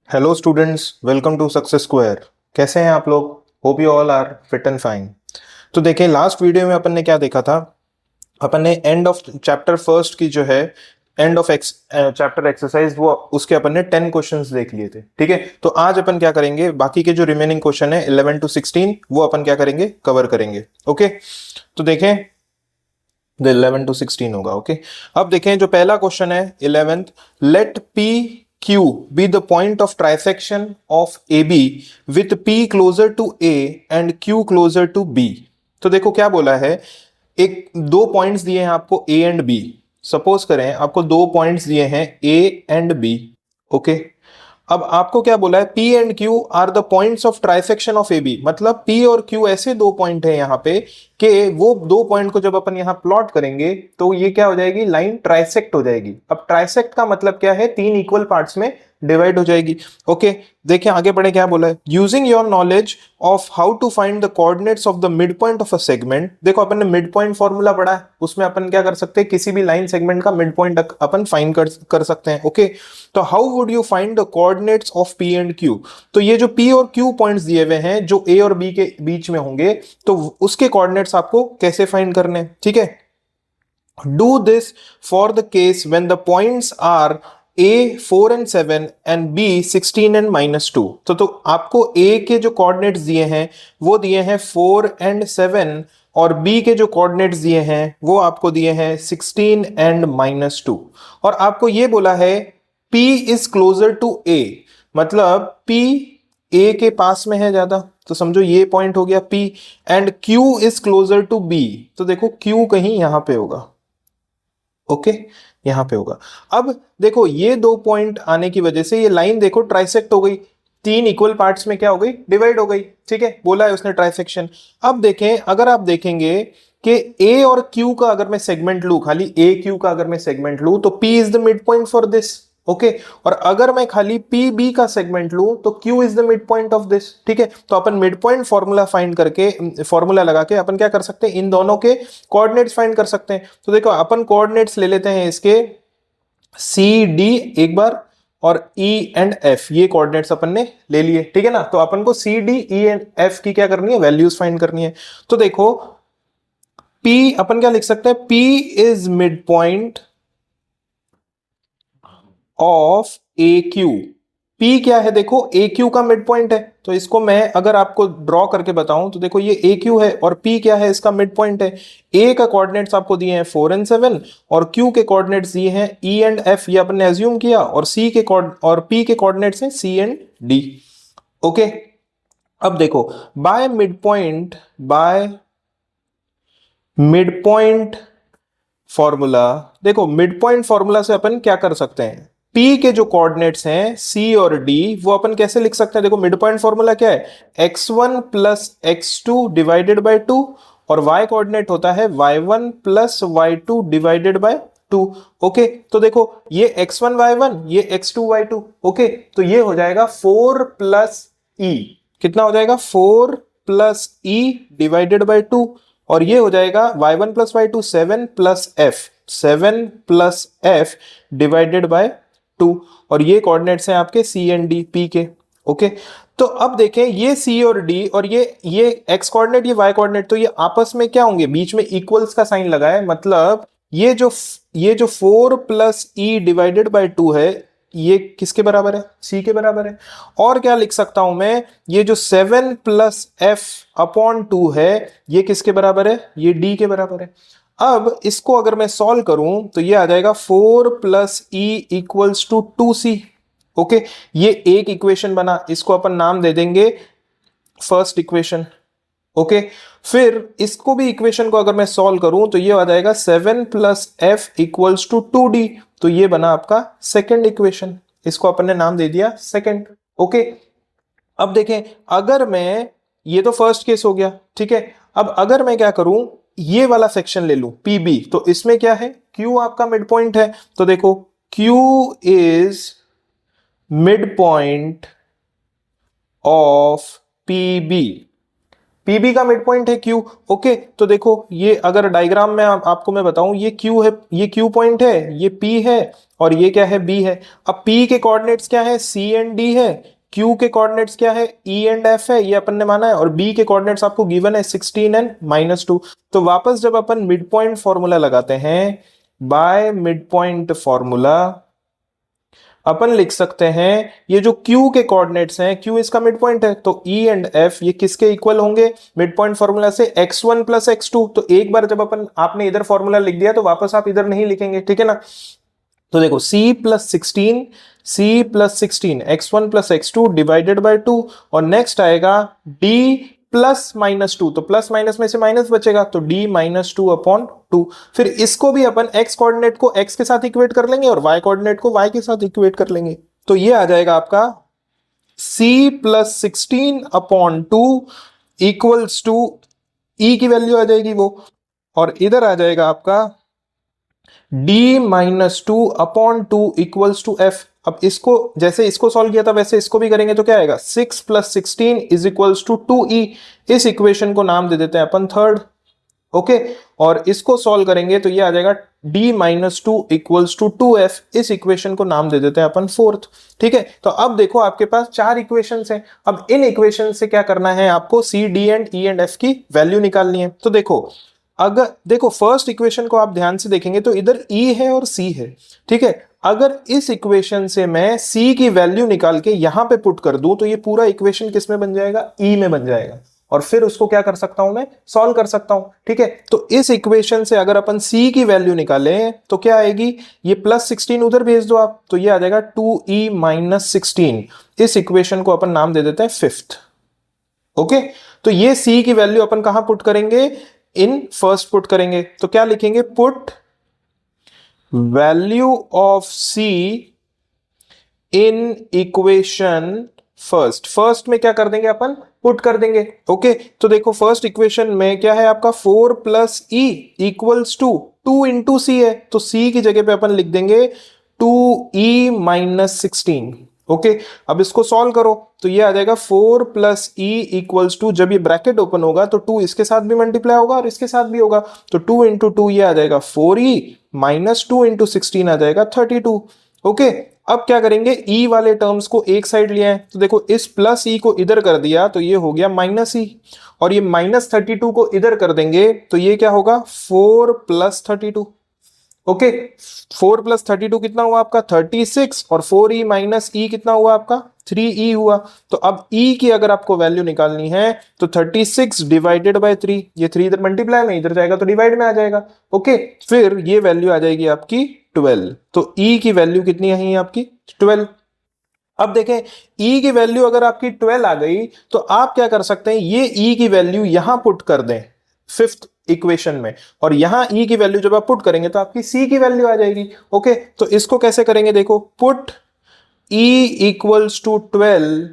Hello students, welcome to success square. कैसे हैं आप लोग? Hope you all are fit and fine. तो देखिए, लास्ट वीडियो में अपन ने क्या देखा था। अपन ने एंड ऑफ चैप्टर फर्स्ट की जो है एंड ऑफ चैप्टर एक्सरसाइज, वो उसके अपन ने 10 क्वेश्चंस देख लिए थे। ठीक है, तो आज अपन क्या करेंगे, बाकी के जो रिमेनिंग क्वेश्चन है 11 to 16 वो अपन क्या करेंगे, कवर करेंगे। ओके, तो देखें, 11 to 16 होगा। ओके, अब देखें जो पहला क्वेश्चन है 11th, let P Q be the point of trisection of A B with P closer to A and Q closer to B. तो देखो क्या बोला है, एक दो पॉइंट्स दिए हैं आपको ए एंड बी। सपोज करें आपको दो पॉइंट्स दिए हैं ए एंड बी। ओके, अब आपको क्या बोला है, P and Q are the points of trisection of A B. मतलब P और Q ऐसे दो पॉइंट है यहाँ पे कि वो दो पॉइंट को जब अपन यहाँ प्लॉट करेंगे तो ये क्या हो जाएगी, लाइन ट्राइसेक्ट हो जाएगी। अब ट्राइसेक्ट का मतलब क्या है, तीन इक्वल पार्ट्स में डिवाइड हो जाएगी। ओके, देखिए आगे बढ़े, क्या बोला है, using your knowledge of how to find the coordinates of the mid point of a segment. देखो अपन ने मिड पॉइंट फॉर्मूला पढ़ा है, उसमें अपन क्या कर सकते हैं, किसी भी लाइन सेगमेंट का मिड पॉइंट अपन फाइंड कर सकते हैं। ओके, तो how would you find the coordinates of P and Q. तो ये जो पी और क्यू पॉइंट्स दिए हुए हैं जो ए और बी के बीच में होंगे, तो उसके कोऑर्डिनेट्स आपको कैसे फाइंड करने। ठीक है, do this for the case when the points are A 4 and 7 and B 16 and -2। तो आपको A के जो कोऑर्डिनेट्स दिए हैं वो दिए हैं 4 and 7, और B के जो कोऑर्डिनेट्स दिए हैं वो आपको दिए हैं 16 and -2। और आपको ये बोला है P is closer to A, मतलब P A के पास में है ज्यादा, तो समझो ये पॉइंट हो गया P, and Q is closer to B। तो देखो Q कहीं यहां पे होगा। ओके, यहां पे होगा। अब देखो ये दो पॉइंट आने की वजह से ये लाइन देखो ट्राइसेक्ट हो गई, तीन इक्वल पार्ट्स में क्या हो गई, डिवाइड हो गई। ठीक है, बोला है उसने ट्राइसेक्शन। अब देखें, अगर आप देखेंगे कि A और Q का अगर मैं सेगमेंट लू, खाली A Q का अगर मैं सेगमेंट लू, तो P is the mid point for this. Okay, और अगर मैं खाली पी बी का सेगमेंट लूं तो Q is the mid point of this. ठीक है, तो अपन मिड पॉइंट फॉर्मूला फाइंड करके, फॉर्मूला लगा के अपन क्या कर सकते हैं, इन दोनों के कोऑर्डिनेट्स फाइंड कर सकते हैं। तो देखो अपन कोऑर्डिनेट्स ले लेते हैं इसके सी डी एक बार, और ई एंड एफ, ये कोऑर्डिनेट्स अपन ने ले लिए। ठीक है ना, तो अपन को C D E and F की क्या करनी है, वैल्यूज फाइंड करनी है। तो देखो P अपन क्या लिख सकते हैं, P is mid point of A Q. P क्या है, देखो ए क्यू का मिड पॉइंट है, तो इसको मैं अगर आपको ड्रॉ करके बताऊं तो देखो ये ए क्यू है और P क्या है, इसका मिड पॉइंट है। A का कोऑर्डिनेट्स आपको दिए हैं 4 and 7, और Q के कोऑर्डिनेट्स दिए हैं E एंड F, ये अपन ने एज्यूम किया, और P के कोऑर्डिनेट्स हैं C एंड D। ओके, अब देखो बाय मिड पॉइंट फॉर्मूला, देखो मिड पॉइंट फॉर्मूला से अपन क्या कर सकते हैं, P के जो कोऑर्डिनेट्स हैं C और D वो अपन कैसे लिख सकते हैं। देखो मिड पॉइंट फॉर्मूला क्या है, x1 plus x2 divided by 2, और y कोऑर्डिनेट होता है y1 plus y2 divided by 2। Okay, तो देखो ये x1 y1, ये x2 y2। ओके, तो ये हो जाएगा 4 प्लस e, कितना हो जाएगा, 4 प्लस e डिवाइडेड बाय 2, और ये हो जाएगा y1 plus y2 7 plus f, 7 plus f divided by 2, और ये कोऑर्डिनेट्स हैं आपके C एंड D P के। ओके, तो अब देखें ये C और D और ये x कोऑर्डिनेट, ये y कोऑर्डिनेट, तो ये आपस में क्या होंगे, बीच में इक्वल्स का साइन लगा है, मतलब ये जो 4 प्लस e डिवाइडेड बाय 2 है, ये किसके बराबर है, C के बराबर है। और क्या लिख सकता हूं मैं, ये जो 7 प्लस f अपॉन 2 है, ये किसके बराबर है, ये D के बराबर है। अब इसको अगर मैं सॉल्व करूं तो ये आ जाएगा 4 plus e equals to 2c। Okay, ये एक इक्वेशन बना, इसको अपन नाम दे देंगे फर्स्ट इक्वेशन। ओके, फिर इसको भी इक्वेशन को अगर मैं सॉल्व करूं तो ये आ जाएगा 7 plus F equals to 2d, तो ये बना आपका सेकंड इक्वेशन, इसको अपन ने नाम दे दिया सेकंड। ओके, अब देखें, अगर मैं, ये तो फर्स्ट केस हो गया। ठीक है, अब अगर मैं क्या करूं, ये वाला सेक्शन ले लूं PB, तो इसमें क्या है, Q आपका मिड पॉइंट है, तो देखो Q is mid point of PB, PB का मिड पॉइंट है Q। ओके, तो देखो ये अगर डायग्राम में आपको मैं बताऊं, ये Q है, ये Q पॉइंट है, ये P है, और ये क्या है, b है। अब p के कोऑर्डिनेट्स क्या है, c एंड d है, q के कोऑर्डिनेट्स क्या है, e एंड f है, ये अपन ने माना है, और b के कोऑर्डिनेट्स आपको गिवन है 16 एंड -2। तो वापस जब अपन मिड पॉइंट फॉर्मूला लगाते हैं, बाय मिड पॉइंट फॉर्मूला अपन लिख सकते हैं ये जो Q के कोऑर्डिनेट्स हैं, Q इसका मिड पॉइंट है, तो E एंड F ये किसके इक्वल होंगे मिड पॉइंट फॉर्मूला से, x1 प्लस x2। तो एक बार जब अपन आपने इधर फॉर्मूला लिख दिया तो वापस आप इधर नहीं लिखेंगे, ठीक है ना। तो देखो c+16 x1 plus x2 divided by 2, और नेक्स्ट आएगा d प्लस -2, तो प्लस माइनस में से माइनस बचेगा, तो d -2/2। फिर इसको भी अपन x कोऑर्डिनेट को x के साथ इक्वेट कर लेंगे और y कोऑर्डिनेट को y के साथ इक्वेट कर लेंगे, तो ये आ जाएगा आपका c+16/2 इक्वल्स टू e की वैल्यू आ जाएगी वो, और इधर आ जाएगा आपका d -2/2 इक्वल्स टू f। अब इसको जैसे इसको सॉल्व किया था वैसे इसको भी करेंगे, तो क्या आएगा 6 + 16 इज इक्वल्स टू 2e। इस इक्वेशन को नाम दे देते हैं अपन थर्ड, ओके। और इसको सॉल्व करेंगे तो ये आ जाएगा d -2 इक्वल्स टू 2f। इस इक्वेशन को नाम दे देते हैं अपन फोर्थ, ठीक है। तो अब देखो आपके पास 4 इक्वेशंस हैं। अब इन इक्वेशन से क्या करना है, आपको c, d and e and f की वैल्यू निकालनी है। तो देखो, अगर देखो फर्स्ट इक्वेशन को आप ध्यान से देखेंगे तो इधर E है और C है, ठीक है। अगर इस इक्वेशन से मैं C की वैल्यू निकाल के यहां पे पुट कर दूं तो ये पूरा इक्वेशन किस में बन जाएगा, E में बन जाएगा, और फिर उसको क्या कर सकता हूं मैं, सॉल्व कर सकता हूं, ठीक है। तो इस इक्वेशन से अगर अपन C की वैल्यू निकालें तो क्या आएगी, ये +16 उधर भेज दो आप, तो ये आ जाएगा 2e -16। इस इक्वेशन को अपन नाम दे देते हैं फिफ्थ, ओके। तो ये C की वैल्यू अपन कहां पुट करेंगे, इन फर्स्ट पुट करेंगे, तो क्या लिखेंगे, put value of C in equation first. First में क्या कर देंगे अपन, पुट कर देंगे, ओके। तो देखो फर्स्ट इक्वेशन में क्या है आपका 4 + e इक्वल्स टू 2 × c है, तो c की जगह पे अपन लिख देंगे 2e -16, ओके। अब इसको सॉल्व करो तो ये आ जाएगा 4 + e इक्वल्स टू, जब ये ब्रैकेट ओपन होगा तो 2 इसके साथ भी मल्टीप्लाई होगा और इसके साथ भी होगा, तो 2 × 2 ये आ जाएगा 4e -2 × 16 आ जाएगा 32, ओके। अब क्या करेंगे, e वाले टर्म्स को एक साइड लिया है, तो देखो इस प्लस e को इधर कर दिया तो ये हो गया -e, और ये -32 को इधर कर देंगे तो ये क्या होगा 4 + 32, ओके। 4 + 32 कितना हुआ आपका 36, और 4e - e कितना हुआ आपका 3e हुआ। तो अब e की अगर आपको वैल्यू निकालनी है तो 36 डिवाइडेड बाय 3, ये 3 इधर मल्टीप्लाई में इधर जाएगा तो डिवाइड में आ जाएगा, ओके। फिर ये वैल्यू आ जाएगी आपकी 12, तो e की वैल्यू कितनी आई है आपकी 12। अब देखें e की वैल्यू अगर आपकी 12 आ गई तो आप क्या कर सकते हैं, ये e की वैल्यू यहां पुट कर दें फिफ्थ इक्वेशन में, और यहां e की वैल्यू जब आप पुट करेंगे तो आपकी c की वैल्यू आ जाएगी, ओके। तो इसको कैसे करेंगे, देखो put e equals to 12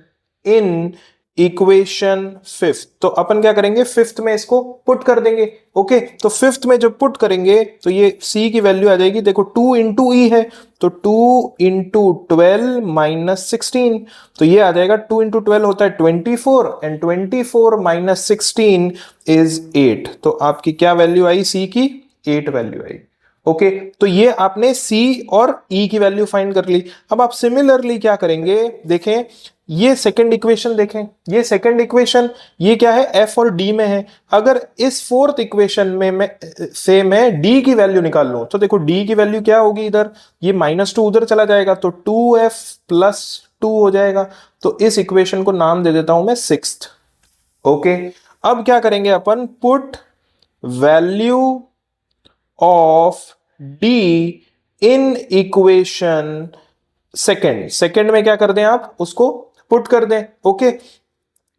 in equation fifth. तो अपन क्या करेंगे, फिफ्थ में इसको पुट कर देंगे, ओके। तो फिफ्थ में जब पुट करेंगे तो ये c की वैल्यू आ जाएगी, देखो 2 × e है तो 2 × 12 - 16, तो ये आ जाएगा 2 × 12 होता है 24, एंड 24 - 16 इज 8। तो आपकी क्या वैल्यू आई c की, 8 वैल्यू आई, ओके। तो ये आपने c और e की वैल्यू फाइंड कर ली। अब आप सिमिलरली क्या करेंगे, देखें ये सेकंड इक्वेशन, देखें ये सेकंड इक्वेशन, ये क्या है f और d में है। अगर इस फोर्थ इक्वेशन में मैं d की वैल्यू निकाल लूं तो देखो d की वैल्यू क्या होगी, इधर ये -2 उधर चला जाएगा तो 2f + 2 हो जाएगा। तो इस इक्वेशन को नाम दे देता हूं मैं सिक्स्थ, ओके। अब क्या करेंगे अपन, put value of d in equation second में क्या कर दें आप, उसको पुट कर दें, ओके।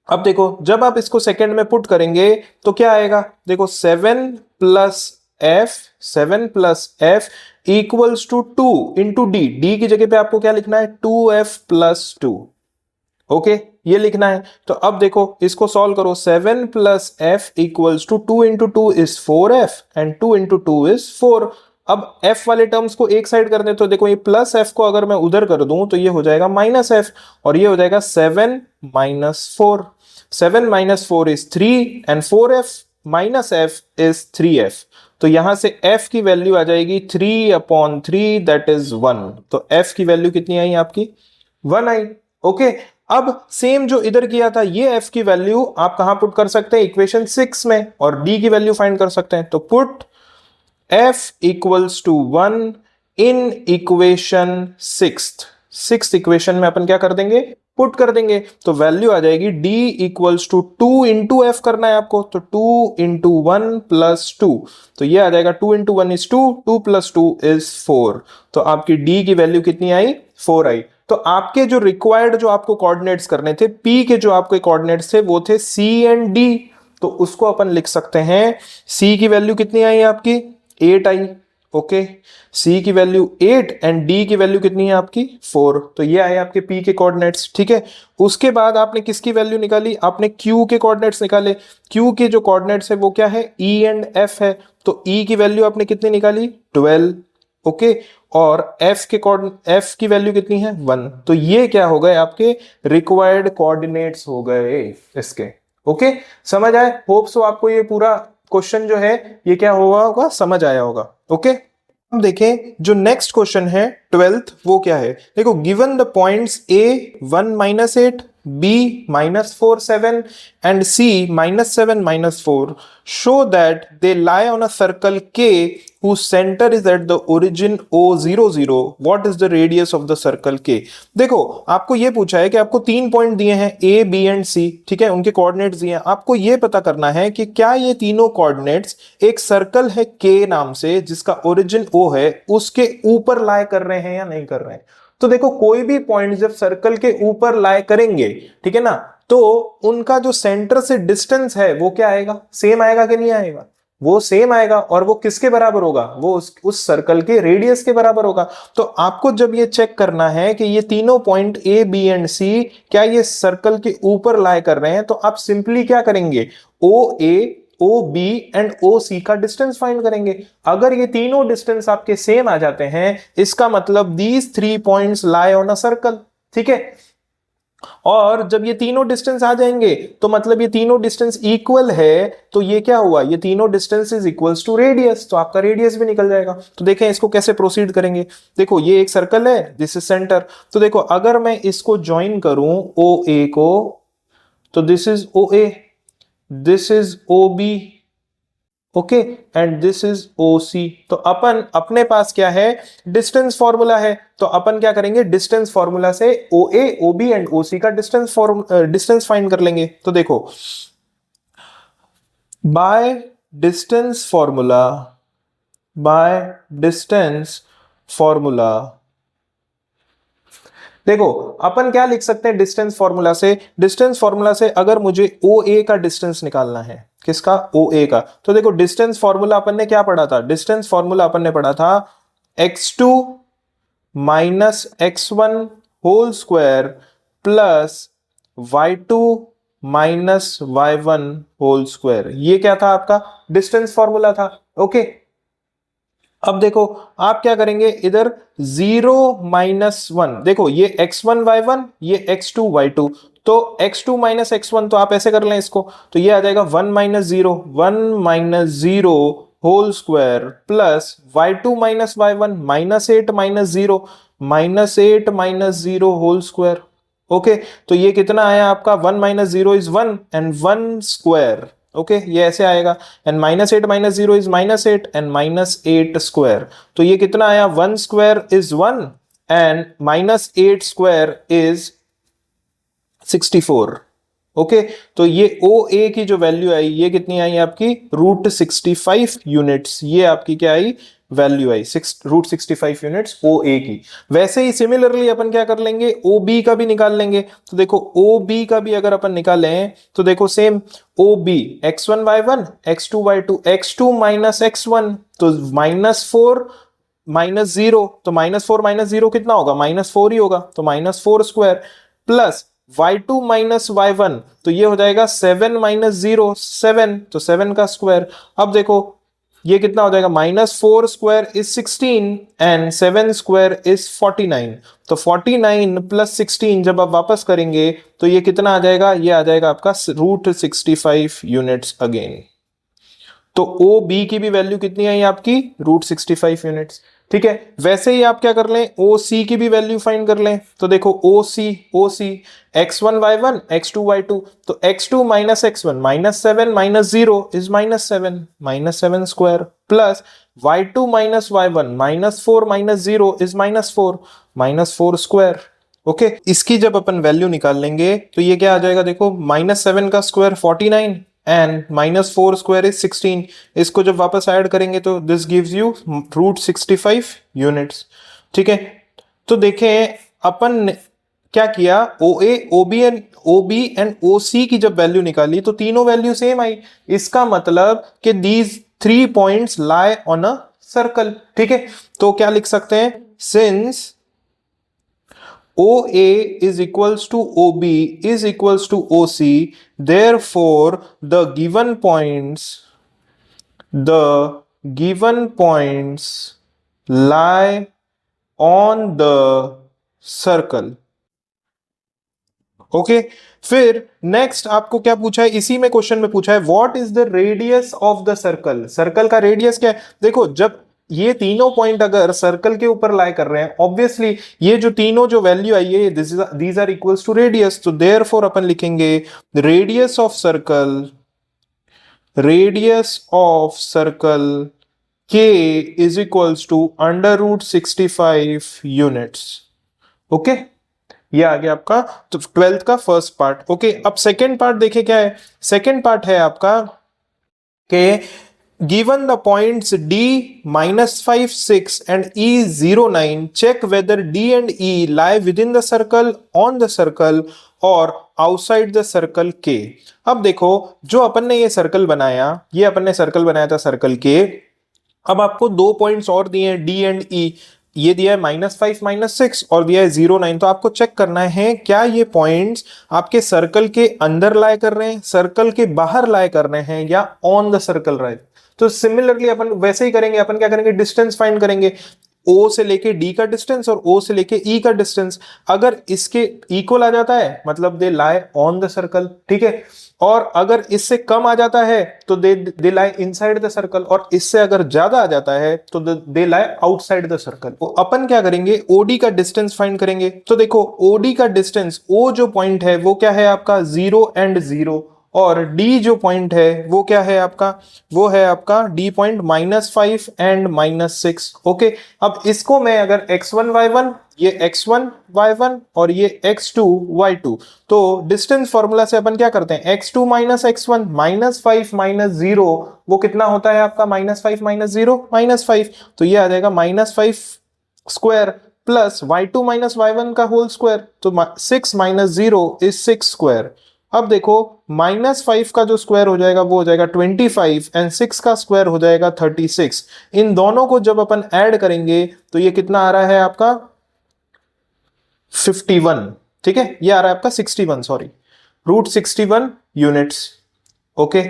अब देखो जब आप इसको सेकंड में पुट करेंगे तो क्या आएगा, देखो 7 + f इक्वल्स टू 2 × d की जगह पे आपको क्या लिखना है 2f + 2, ओके, ये लिखना है। तो अब देखो इसको सॉल्व करो, 7 + f equals to 2 × 2 is 4f and 2 × 2 is 4। अब f वाले टर्म्स को एक साइड कर दे तो देखो ये +f को अगर मैं उधर कर दूं तो ये हो जाएगा -f, और ये हो जाएगा 7 - 4। 7 - 4 is 3 and 4f - f is 3f, तो यहां से f की वैल्यू आ जाएगी 3/3 दैट इज 1। तो f की वैल्यू कितनी आई आपकी 1 आई। ओके, अब सेम जो इधर किया था ये f की वैल्यू आप कहां पुट कर सकते हैं इक्वेशन 6 में और d की वैल्यू फाइंड कर सकते हैं। तो put f equals to 1 in equation 6th equation में अपन क्या कर देंगे पुट कर देंगे। तो वैल्यू आ जाएगी d equals to 2 into F करना है आपको, तो 2 इंटू 1 प्लस 2, तो ये आ जाएगा 2 इंटू 1 इज 2, 2 प्लस 2 इज 4। तो आपकी d की वैल्यू कितनी आई 4 आई। तो आपके जो रिक्वायर्ड जो आपको कोऑर्डिनेट्स करने थे p के जो आपके कोऑर्डिनेट्स थे वो थे c एंड d, तो उसको अपन लिख सकते हैं c की वैल्यू कितनी आई आपकी 8 आई। ओके, c की वैल्यू 8 एंड d की वैल्यू कितनी है आपकी 4। तो ये आए आपके p के कोऑर्डिनेट्स। ठीक है, उसके बाद आपने किसकी वैल्यू निकाली, आपने q के कोऑर्डिनेट्स निकाले। q के जो कोऑर्डिनेट्स है वो क्या है e एंड f है, तो e की वैल्यू आपने कितनी निकाली 12। ओके, और f की वैल्यू कितनी है 1। तो ये क्या हो गए आपके रिक्वायर्ड कोऑर्डिनेट्स हो गए इसके। ओके, समझ आए, होप सो आपको ये पूरा क्वेश्चन जो है ये क्या हुआ होगा समझ आया होगा। ओके, हम देखें जो नेक्स्ट क्वेश्चन है 12th वो क्या है। देखो, given the points a 1 - 8 b -4 7 and c -7 -4 show that they lie on a circle k whose center is at the origin o00, what is the radius of the circle k। देखो, आपको ये पूछा है कि आपको 3 पॉइंट दिए हैं a b and c, ठीक है, उनके कोऑर्डिनेट्स दिए हैं। आपको ये पता करना है कि क्या ये तीनों कोऑर्डिनेट्स एक सर्कल है k नाम से जिसका ओरिजिन o है उसके ऊपर लाई कर रहे हैं या नहीं कर रहे हैं। तो देखो, कोई भी पॉइंट जब सर्कल के ऊपर लाई करेंगे, ठीक है ना, तो उनका जो सेंटर से डिस्टेंस है वो क्या आएगा सेम आएगा कि नहीं आएगा, वो सेम आएगा। और वो किसके बराबर होगा, वो उस सर्कल के रेडियस के बराबर होगा। तो आपको जब ये चेक करना है कि ये तीनों पॉइंट ए बी एंड सी क्या ये सर्कल के ऊपर लाई कर रहे हैं, तो आप सिंपली क्या करेंगे ओ ए ओ बी एंड ओ सी का डिस्टेंस फाइंड करेंगे। अगर ये तीनों डिस्टेंस आपके सेम आ जाते हैं इसका मतलब these 3 points lie on a circle. ठीक है, और जब ये तीनों डिस्टेंस आ जाएंगे तो मतलब ये तीनों डिस्टेंस इक्वल है, तो ये क्या हुआ, ये तीनों distance is equals to radius, तो आपका रेडियस भी निकल जाएगा। तो देखें इसको कैसे प्रोसीड करेंगे। देखो, ये एक सर्कल है, दिस इज सेंटर। तो देखो, अगर मैं इसको ज्वाइन करूं ओ ए को, तो this is O A, this is O B, okay, and this is O C. तो अपन अपने पास क्या है डिस्टेंस फॉर्मूला है, तो अपन क्या करेंगे डिस्टेंस फॉर्मूला से ओ ए ओ बी एंड ओ सी का डिस्टेंस फाइंड कर लेंगे। तो देखो, बाय डिस्टेंस फॉर्मूला देखो अपन क्या लिख सकते हैं डिस्टेंस फॉर्मूला से अगर मुझे ओ ए का डिस्टेंस निकालना है, किसका ओ ए का, तो देखो डिस्टेंस फॉर्मूला अपन ने क्या पढ़ा था, डिस्टेंस फॉर्मूला अपन ने पढ़ा था x2 minus x1 whole square plus y2 minus y1 whole square. ये क्या था आपका डिस्टेंस फॉर्मूला था। ओके, अब देखो आप क्या करेंगे, इधर 0 - 1, देखो ये x1 y1 ये x2 y2, तो x2 माइनस x1 तो आप ऐसे कर लें इसको, तो ये आ जाएगा 1 - 0 whole square plus y2 minus y1 -8 - 0 whole square. Okay, तो ये कितना आया आपका 1 - 0 इज 1 एंड 1 स्क्वायर। ओके, ये ऐसे आएगा, एंड -8 - 0 इज -8 एंड -8 स्क्वायर। तो ये कितना आया 1 square is 1 and -8 square is 64। Okay, तो ये ओ ए की जो वैल्यू आई ये कितनी आई आपकी √65 यूनिट्स, ये आपकी क्या आई वैल्यू आई √65 यूनिट्स ओ ए की। वैसे ही सिमिलरली अपन क्या कर लेंगे ओ बी का भी निकाल लेंगे। तो देखो ओ बी का भी अगर अपन निकालें तो देखो same O B x1 y1 x2 y2 x2 minus x1 तो -4 - 0, तो -4 - 0 कितना होगा -4 ही होगा, तो -4 square plus y2 minus y1 तो ये हो जाएगा 7 - 0 7, तो 7 का स्क्वायर। अब देखो ये कितना हो जाएगा -4 square is 16 and 7 square is 49, तो 49 प्लस 16 जब आप वापस करेंगे तो ये कितना आ जाएगा, ये आ जाएगा आपका √65 यूनिट्स अगेन। तो ओ बी की भी वैल्यू कितनी आई आपकी √65 यूनिट्स। ठीक है, वैसे ही आप क्या कर लें, ओ सी की भी वैल्यू फाइंड कर लें। तो देखो ओ सी x1 y1 x2 y2, तो x2 minus x1 -7 -0 is -7, -7 square, plus y2 minus y1 -4 -0 is -4, -4 square. Okay, इसकी जब अपन वैल्यू निकाल लेंगे तो ये क्या आ जाएगा, देखो -7 का स्क्वायर 49 एंड -4 स्क्वायर इज 16। इसको जब वापस ऐड करेंगे तो दिस गिव्स यू √65 यूनिट्स। ठीक है, तो देखें अपन ने क्या किया, ओ बी एंड ओ सी की जब वैल्यू निकाली तो तीनों वैल्यू सेम आई। इसका मतलब कि these 3 points lie on a circle. ठीक है, तो क्या लिख सकते हैं, since OA is equals to OB is equals to OC, therefore the given points lie on the circle। Okay, फिर नेक्स्ट आपको क्या पूछा है, इसी में क्वेश्चन में पूछा है what is the radius of the circle. Circle का रेडियस क्या है, देखो जब ये तीनों पॉइंट अगर सर्कल के ऊपर लाई कर रहे हैं, ऑब्वियसली ये जो तीनों जो वैल्यू आई है these are equals to radius, तो देयरफॉर अपन लिखेंगे radius of circle k is equals to √65 units. Okay, ये आ गया आपका तो 12th का फर्स्ट पार्ट। ओके, अब सेकेंड पार्ट देखे क्या है, सेकेंड पार्ट है आपका कि given the points D -5 6 and E 0 9, check whether D and E lie within the circle, on the circle और आउटसाइड द सर्कल के। अब देखो जो अपन ने ये सर्कल बनाया, ये अपन ने सर्कल बनाया था सर्कल के, अब आपको 2 पॉइंट्स और दिए हैं D एंड E, ये दिया है -5 -6 और दिया है 0 9, तो आपको चेक करना है क्या ये पॉइंट्स आपके सर्कल के अंदर लाई कर रहे हैं, सर्कल के बाहर लाई कर रहे हैं या ऑन द सर्कल राइट। तो सिमिलरली अपन वैसे ही करेंगे, अपन क्या करेंगे, डिस्टेंस फाइंड करेंगे, O से लेके D का डिस्टेंस और O से लेके E का डिस्टेंस, अगर इसके इक्वल आ जाता है मतलब दे लाई ऑन द सर्कल। ठीक है, और अगर इससे कम आ जाता है तो दे लाई इनसाइड द सर्कल, और इससे अगर ज्यादा आ जाता है तो दे लाई आउटसाइड द सर्कल। तो अपन क्या करेंगे, OD का डिस्टेंस फाइंड करेंगे। तो देखो OD का डिस्टेंस, O जो पॉइंट है वो क्या है आपका 0 एंड 0, और D जो पॉइंट है वो क्या है आपका, वो है आपका D पॉइंट -5 एंड -6। ओके, अब इसको मैं अगर x1 y1, ये x1 y1 और ये x2 y2, तो डिस्टेंस फॉर्मूला से अपन क्या करते हैं, x2 माइनस x1 -5 -0 वो कितना होता है आपका, -5 -0 -5, तो ये आ जाएगा -5 square plus y2 minus y1 का होल स्क्वायर, तो 6 -0 इज 6 स्क्वायर। अब देखो -5 का जो स्क्वायर हो जाएगा वो हो जाएगा 25 एंड 6 का स्क्वायर हो जाएगा 36। इन दोनों को जब अपन ऐड करेंगे तो ये कितना आ रहा है आपका 51। ठीक है, ये आ रहा है आपका 61, सॉरी √61 यूनिट्स। ओके,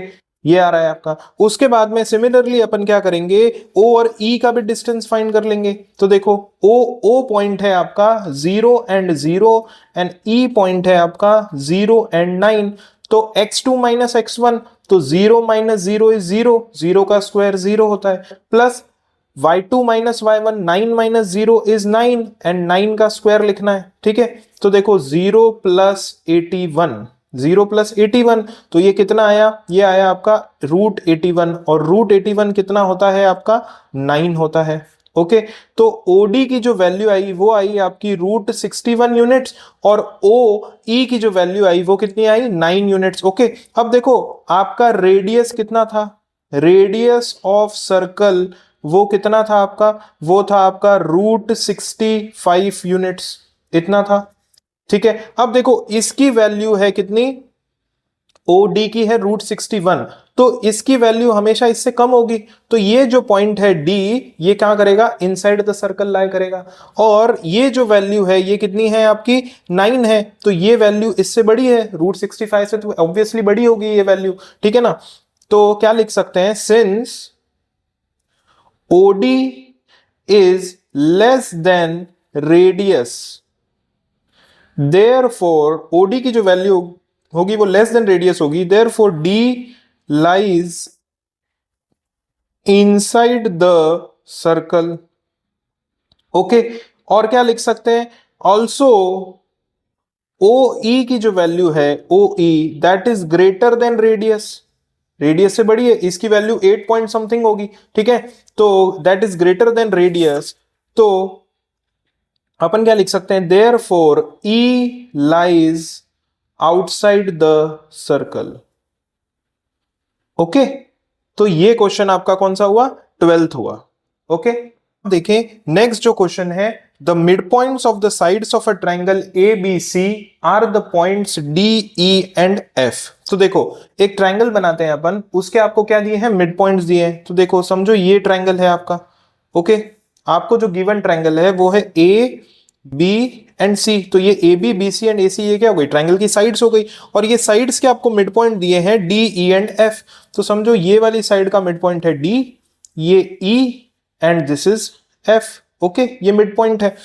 ये आ रहा है आपका। उसके बाद में सिमिलरली अपन क्या करेंगे, O और E का भी डिस्टेंस फाइंड कर लेंगे। तो देखो O पॉइंट है आपका 0 एंड 0 एंड E पॉइंट है आपका 0 एंड 9, तो x2 माइनस x1, तो 0 माइनस 0 इज 0, 0 का स्क्वायर 0 होता है, plus y2 minus y1, 9 minus 0 is 9 and 9 का स्क्वायर लिखना है। ठीक है, तो देखो 0 प्लस 81, 0 प्लस 81, तो ये कितना आया, ये आया आपका √81, और √81 कितना होता है आपका 9 होता है। ओके, तो OD की जो वैल्यू आई वो आई आपकी √61 यूनिट्स, और OE की जो वैल्यू आई वो कितनी आई 9 यूनिट्स। ओके, अब देखो आपका रेडियस कितना था, रेडियस ऑफ सर्कल वो कितना था आपका, वो था आपका √65 यूनिट्स, इतना था। ठीक है, अब देखो इसकी वैल्यू है कितनी, OD की है √61, तो इसकी वैल्यू हमेशा इससे कम होगी, तो ये जो पॉइंट है D ये क्या करेगा, इनसाइड द सर्कल लाई करेगा, और ये जो वैल्यू है ये कितनी है आपकी 9 है, तो ये वैल्यू इससे बड़ी है √65 से, तो ऑब्वियसली बड़ी होगी ये वैल्यू। ठीक है ना, तो क्या लिख सकते हैं, since OD is less than radius, therefore OD की जो वैल्यू होगी वो लेस देन रेडियस होगी, therefore D lies inside the circle. Okay, और क्या लिख सकते हैं, ऑल्सो ओ ई की जो वैल्यू है O E that is greater than radius, radius से बड़ी है, इसकी वैल्यू 8 पॉइंट समथिंग होगी, ठीक है, तो that is greater than radius. तो अपन क्या लिख सकते हैं, therefore E lies outside the circle. Okay, तो ये क्वेश्चन आपका कौन सा हुआ, 12th हुआ। ओके, देखें नेक्स्ट जो क्वेश्चन है, the mid points of the sides of a triangle A B C are the points D E and F. तो देखो एक ट्राइंगल बनाते हैं अपन, उसके आपको क्या दिए हैं, मिड पॉइंट्स दिए हैं। तो देखो समझो ये ट्राइंगल है आपका। ओके, आपको जो गिवन ट्राइंगल है वो है ए बी एंड सी। तो ये A B B C and A C ये क्या हो गई, ट्राइंगल की साइड्स हो गई। और ये साइड्स के आपको मिड पॉइंट दिए हैं डी ई एंड एफ। तो समझो ये वाली साइड का मिड पॉइंट है डी, ये E and this is F. Okay, ये मिड पॉइंट है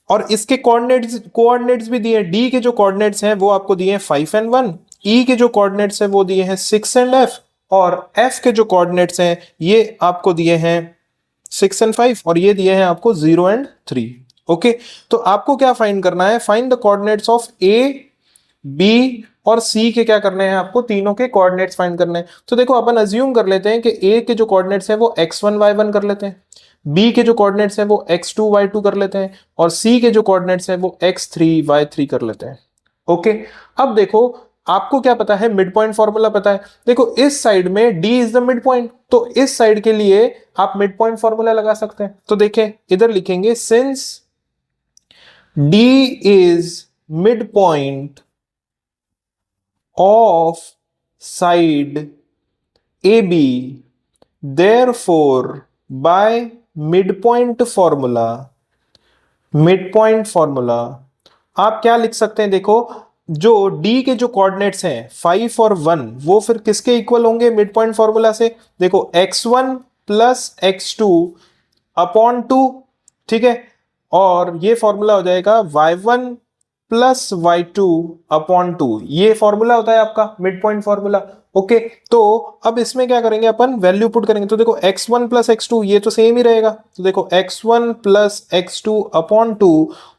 और इसके कोऑर्डिनेट्स भी दिए हैं। डी के जो कोऑर्डिनेट्स हैं वो आपको दिए हैं 5 एंड 1, ई के जो कोऑर्डिनेट्स हैं वो दिए हैं 6 एंड एफ, और एफ के जो कोऑर्डिनेट्स हैं ये आपको दिए हैं 6 एंड 5, और ये दिए हैं आपको 0 एंड 3। ओके, तो आपको क्या फाइंड करना है, find the coordinates of A B और सी के क्या करने हैं, आपको तीनों के कोऑर्डिनेट्स फाइंड करने हैं। तो देखो अपन अज्यूम कर लेते हैं कि ए के जो कोऑर्डिनेट्स हैं वो x1 y1 कर लेते हैं, बी के जो कोऑर्डिनेट्स हैं वो x2 y2 कर लेते हैं, और सी के जो कोऑर्डिनेट्स हैं वो x3 y3 कर लेते हैं। ओके, अब देखो आपको क्या पता है, मिड पॉइंट फॉर्मूला पता है। देखो इस साइड में d is the mid point, तो इस साइड के लिए आप मिड पॉइंट फॉर्मूला लगा सकते हैं। तो देखें इधर लिखेंगे, since d is mid point of side AB, therefore by midpoint formula आप क्या लिख सकते हैं, देखो जो D के जो कोऑर्डिनेट्स हैं 5 और 1 वो फिर किसके इक्वल होंगे मिड पॉइंट फॉर्मूला से, देखो x1 प्लस x2 अपॉन 2, ठीक है, और ये फॉर्मूला हो जाएगा y1 प्लस y2 अपॉन 2, ये फॉर्मूला होता है आपका मिड पॉइंट फॉर्मूला। ओके, तो अब इसमें क्या करेंगे अपन, वैल्यू पुट करेंगे। तो देखो x1 प्लस x2 ये तो सेम ही रहेगा, तो देखो x1 प्लस x2 अपॉन 2,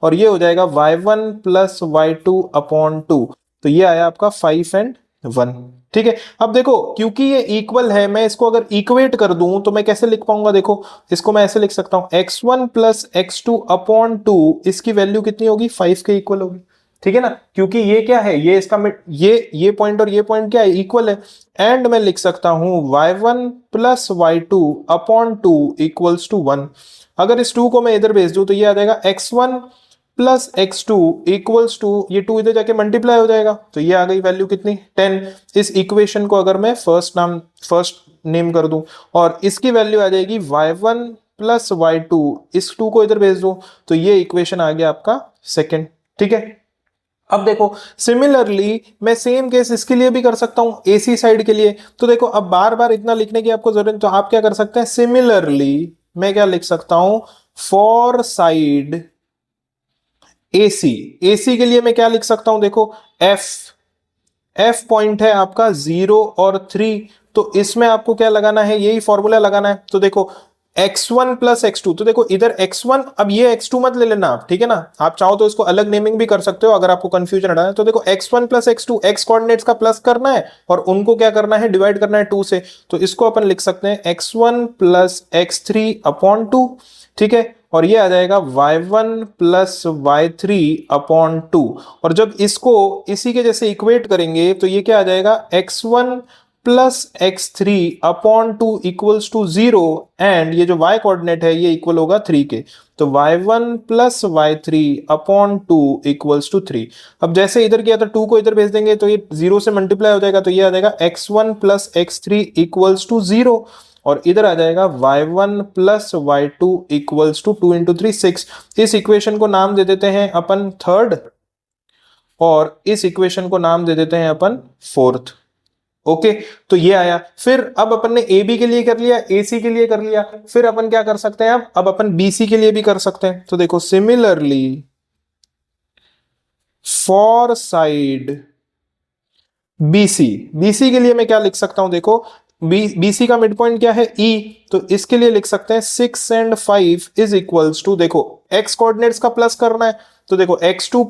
और ये हो जाएगा y1 प्लस y2 अपॉन 2। तो ये आया आपका 5 एंड 1, ठीक है। अब देखो क्योंकि ये इक्वल है, मैं इसको अगर इक्वेट कर दूं तो मैं कैसे लिख पाऊंगा, देखो इसको मैं ऐसे लिख सकता हूं, x1 प्लस x2 अपॉन 2, इसकी वैल्यू कितनी होगी, 5 के इक्वल होगी, ठीक है ना, क्योंकि ये क्या है, ये इसका ये पॉइंट और ये पॉइंट क्या है, इक्वल है। एंड मैं लिख सकता हूं y1 plus y2 upon 2 equals to 1। अगर इस 2 को मैं इधर भेज दूं तो ये आ जाएगा x1 plus x2 equals to, ये 2 इधर जाके मल्टीप्लाई हो जाएगा, तो ये आ गई वैल्यू कितनी, 10। इस इक्वेशन को अगर मैं फर्स्ट नेम कर दूं और इसकी वैल्यू आ जाएगी y1 प्लस y2, इस 2 को इधर भेज दो तो ये इक्वेशन आ गया आपका सेकंड, ठीक है। अब देखो सिमिलरली मैं सेम केस इसके लिए भी कर सकता हूं, एसी साइड के लिए। तो देखो अब बार बार इतना लिखने की आपको जरूरत, तो आप क्या कर सकते हैं, सिमिलरली मैं क्या लिख सकता हूं, फॉर साइड एसी, एसी के लिए मैं क्या लिख सकता हूं, देखो एफ पॉइंट है आपका 0 और 3, तो इसमें आपको क्या लगाना है, यही फॉर्मूला लगाना है। तो देखो x1 प्लस x2, तो देखो इधर x1, अब ये x2 मत ले लेना आप, ठीक है ना, आप चाहो तो इसको अलग नेमिंग भी कर सकते हो अगर आपको कंफ्यूजन हटाना है। तो देखो x1 plus x2, x coordinates का प्लस करना है और उनको क्या करना है, डिवाइड करना है 2 से, तो इसको अपन लिख सकते हैं x1 प्लस x3 अपॉन 2, ठीक है, और ये आ जाएगा y1 प्लस y3 अपॉन 2। और जब इसको इसी के जैसे इक्वेट करेंगे तो ये क्या आ जाएगा, x1 plus x3 upon 2 equals to 0, and ये जो y कोऑर्डिनेट है ये इक्वल होगा 3 के, तो y1 plus y3 upon 2 equals to 3। अब जैसे इधर किया था 2 को इधर भेज देंगे तो ये 0 से मल्टीप्लाई हो जाएगा, तो ये आ जाएगा x1 plus x3 equals to 0, और इधर आ जाएगा y1 plus y2 equals to 2 into 3 6। इस इक्वेशन को नाम दे देते हैं अपन थर्ड, और इस इक्वेशन को नाम दे देते हैं अपन फोर्थ। ओके, तो ये आया। फिर अब अपन ने ए बी के लिए कर लिया, ए सी के लिए कर लिया, फिर अपन क्या कर सकते हैं, अब अपन बी सी के लिए भी कर सकते हैं। तो देखो similarly for side B C, B C के लिए मैं क्या लिख सकता हूं, देखो BC का मिड पॉइंट क्या है E, तो इसके लिए लिख सकते हैं 6 and 5 इज इक्वल्स टू, देखो x कोऑर्डिनेट्स का प्लस करना है तो देखो x2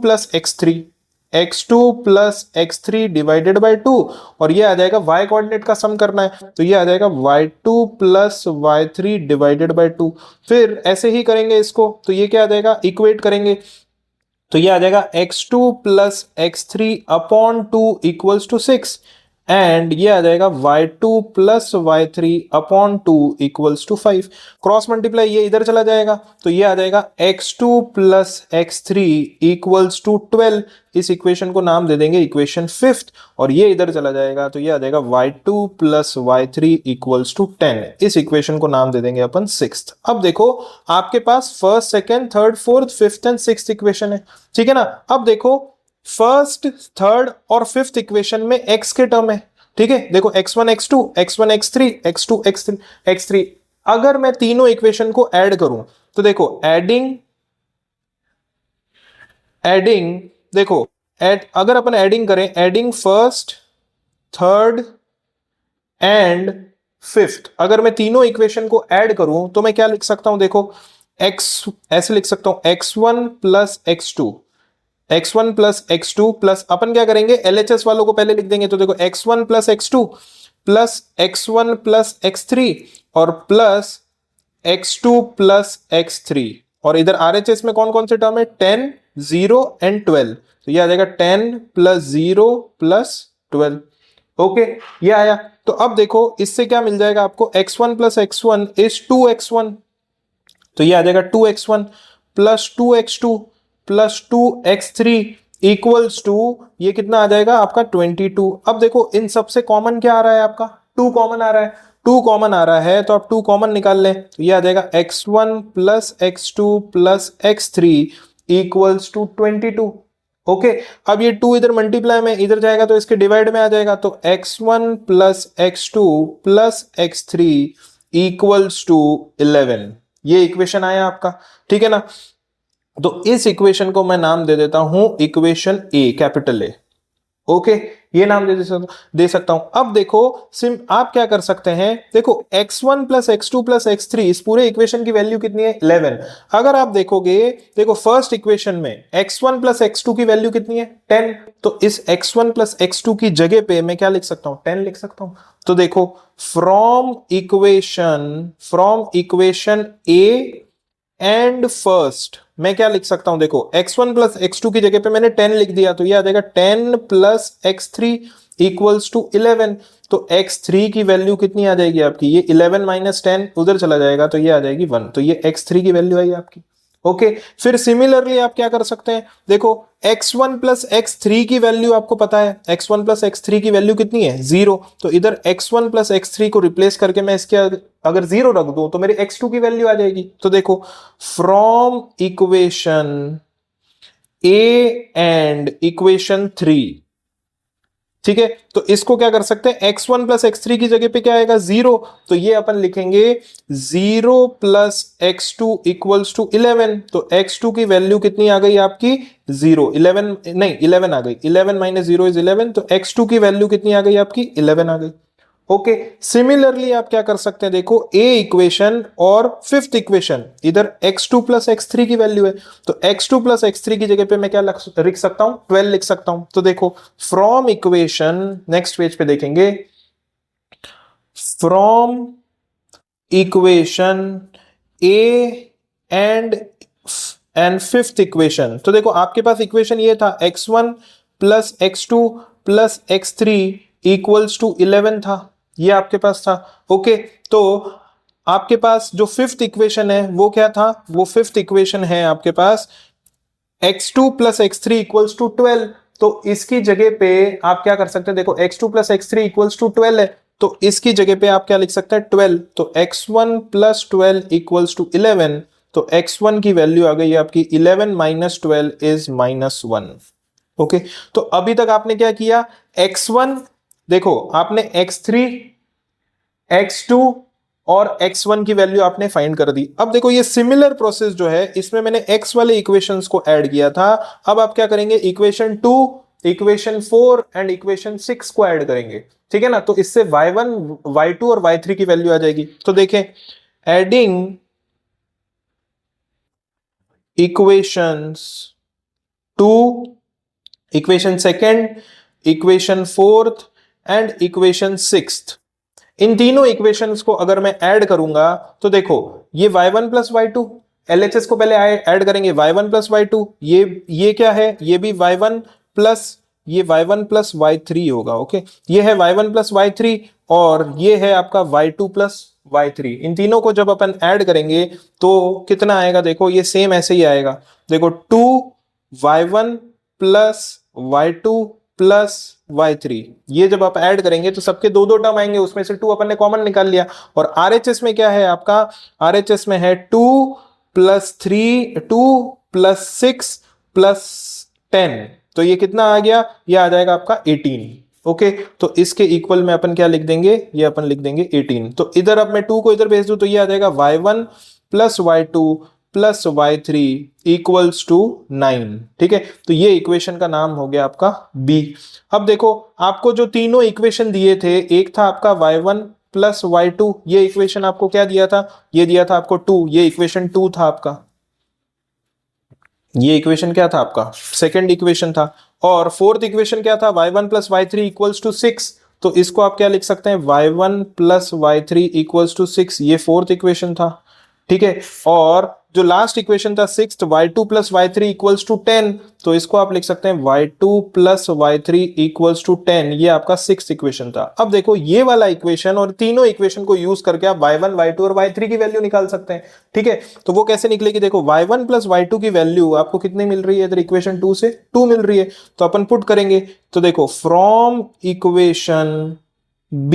plus x3 divided by 2, और ये आ जाएगा y कोऑर्डिनेट का सम करना है तो ये आ जाएगा y2 plus y3 divided by 2। फिर ऐसे ही करेंगे इसको, तो ये क्या आ जाएगा, इक्वेट करेंगे तो ये आ जाएगा x2 plus x3 upon 2 equals to 6, and ये आ जाएगा y2 plus y3 upon 2 equals to 5। Cross multiply ये इधर चला जाएगा तो ये आ जाएगा x2 plus x3 equals to 12। इस इक्वेशन को नाम दे देंगे इक्वेशन 5th, और ये इधर चला जाएगा तो ये आ जाएगा y2 plus y3 equals to 10। इस इक्वेशन को नाम दे देंगे अपन 6th। अब देखो आपके पास first, second, third, fourth, fifth and 6th equation है, ठीक है ना। अब देखो फर्स्ट, थर्ड और फिफ्थ इक्वेशन में x के टर्म है, ठीक है। देखो x1 x2 x1 x3 x2 x3 x3, अगर मैं तीनों इक्वेशन को ऐड करूं तो देखो एडिंग देखो अगर अपन एडिंग करें, adding first, third and fifth, अगर मैं तीनों इक्वेशन को ऐड करूं तो मैं क्या लिख सकता हूं, देखो x ऐसे लिख सकता हूं x1 plus x1 plus x2 plus, अपन क्या करेंगे LHS वालों को पहले लिख देंगे तो देखो x1 plus x2 plus x1 plus x3 और प्लस x2 प्लस x3, और इधर RHS में कौन कौन से टर्म है, 10, 0 एंड 12, तो ये आ जाएगा 10 प्लस 0 प्लस 12। ओके, ये आया। तो अब देखो इससे क्या मिल जाएगा आपको, x1 plus x1 is 2x1, तो ये आ जाएगा 2x1 plus 2x2 plus 2x3 equals to, ये कितना आ जाएगा आपका 22। अब देखो इन सबसे कॉमन क्या आ रहा है आपका, 2 कॉमन आ रहा है, 2 कॉमन आ रहा है तो आप 2 कॉमन निकाल लें तो ये आ जाएगा x1 plus x2 plus x3 equals to 22। Okay, अब ये 2 इधर मल्टीप्लाई में इधर जाएगा तो इसके डिवाइड में आ जाएगा, तो x1 plus x2 plus x3 equals to 11। ये इक्वेशन आया आपका, ठीक है ना। तो इस इक्वेशन को मैं नाम दे देता हूं equation A, capital A. Okay, ये नाम दे सकता हूं। अब देखो आप क्या कर सकते हैं, देखो x1 plus x2 plus x3, इस पूरे इक्वेशन की वैल्यू कितनी है, 11। अगर आप देखोगे, देखो फर्स्ट इक्वेशन में x1 प्लस x2 की वैल्यू कितनी है, 10, तो इस x1 प्लस x2 की जगह पे मैं क्या लिख सकता हूं, 10 लिख सकता हूं। तो देखो from equation A and first मैं क्या लिख सकता हूं, देखो x1 प्लस x2 की जगह पे मैंने 10 लिख दिया तो ये आ जाएगा 10 प्लस x3 इक्वल्स टू 11। तो x3 की वैल्यू कितनी आ जाएगी आपकी, ये 11 माइनस 10 उधर चला जाएगा तो ये आ जाएगी 1, तो ये x3 की वैल्यू आई आपकी। ओके, फिर सिमिलरली आप क्या कर सकते हैं, देखो x1 प्लस x3 की वैल्यू आपको पता है, x1 प्लस x3 की वैल्यू कितनी है, 0, तो इधर x1 प्लस x3 को रिप्लेस करके मैं इसके अगर 0 रख दूं तो मेरी x2 की वैल्यू आ जाएगी। तो देखो from equation A and equation 3, ठीक है, तो इसको क्या कर सकते हैं, x1 प्लस x3 की जगह पे क्या आएगा, 0, तो ये अपन लिखेंगे 0 प्लस x2 इक्वल्स टू 11। तो x2 की वैल्यू कितनी आ गई आपकी, 0, 11 नहीं 11 आ गई, 11 माइनस 0 इज 11, तो x2 की वैल्यू कितनी आ गई आपकी, 11 आ गई। ओके, सिमिलरली आप क्या कर सकते हैं, देखो ए इक्वेशन और फिफ्थ इक्वेशन, इधर x2 प्लस x3 की वैल्यू है, तो x2 प्लस x3 की जगह पे मैं क्या लिख सकता हूं, 12 लिख सकता हूं। तो देखो फ्रॉम इक्वेशन, नेक्स्ट पेज पे देखेंगे, from equation A and fifth equation, तो देखो आपके पास इक्वेशन ये था x1 plus x2 plus x3 equals to 11 था, ये आपके पास था। ओके, तो आपके पास जो फिफ्थ इक्वेशन है वो क्या था, वो फिफ्थ इक्वेशन है आपके पास x2 plus x3 equals to 12, तो इसकी जगह पे आप क्या कर सकते हैं, देखो x2 plus x3 equals to 12 है, तो इसकी जगह पे आप क्या लिख सकते हैं, 12, तो x1 प्लस 12 इक्वल्स टू 11, तो x1 की वैल्यू आ गई आपकी 11 माइनस 12 इज -1। ओके, तो अभी तक आपने क्या किया, x1, देखो आपने x3, x2 और x1 की वैल्यू आपने फाइंड कर दी। अब देखो ये सिमिलर प्रोसेस जो है, इसमें मैंने x वाले इक्वेशंस को ऐड किया था, अब आप क्या करेंगे, इक्वेशन 2 इक्वेशन 4 एंड इक्वेशन 6 को ऐड करेंगे, ठीक है ना। तो इससे y1, y2 और y3 की वैल्यू आ जाएगी। तो देखें, adding equations two equation second, equation fourth and equation sixth, इन तीनों इक्वेशंस को अगर मैं ऐड करूंगा तो देखो ये y1 प्लस y2, LHS को पहले ऐड करेंगे, y1 प्लस y2, ये क्या है, ये भी y1 प्लस ये y1 प्लस y3 होगा। ओके, ये है y1 प्लस y3 और ये है आपका y2 प्लस y3। इन तीनों को जब अपन ऐड करेंगे तो कितना आएगा, देखो ये सेम ऐसे ही आएगा। देखो 2y1 plus y2 plus y3, ये जब आप ऐड करेंगे तो सबके दो दो टर्म आएंगे, उसमें से 2 अपन ने कॉमन निकाल लिया। और RHS में क्या है आपका, RHS में है 2 प्लस 3, 2 प्लस 6 प्लस 10, तो ये कितना आ गया, ये आ जाएगा आपका 18। ओके, तो इसके इक्वल में अपन क्या लिख देंगे, ये अपन लिख देंगे 18। तो इधर अब मैं 2 को इधर भेज दूं तो ये आ जाएगा y1 plus y2 plus y3 equals to 9। ठीक है, तो ये इक्वेशन का नाम हो गया आपका B। अब देखो आपको जो तीनों इक्वेशन दिए थे, एक था आपका y1 प्लस y2, ये इक्वेशन आपको क्या दिया था, ये दिया था आपको 2, ये इक्वेशन 2 था आपका, ये इक्वेशन क्या था आपका, सेकंड इक्वेशन था। और फोर्थ इक्वेशन क्या था, y1 plus y3 equals to 6, तो इसको आप क्या लिख सकते हैं, y1 plus y3 equals to 6, ये फोर्थ इक्वेशन था। ठीक है, और जो लास्ट इक्वेशन था sixth, y2 plus y3 equals to 10, तो इसको आप लिख सकते हैं y2 plus y3 equals to 10, ये आपका सिक्स्थ इक्वेशन था। अब देखो ये वाला इक्वेशन और तीनों इक्वेशन को यूज करके आप y1, y2 और y3 की वैल्यू निकाल सकते हैं। ठीक है, तो वो कैसे निकलेगी, देखो y1 प्लस y2 की वैल्यू आपको कितनी मिल रही है, इधर इक्वेशन 2 से 2 मिल रही है, तो अपन पुट करेंगे। तो देखो from equation B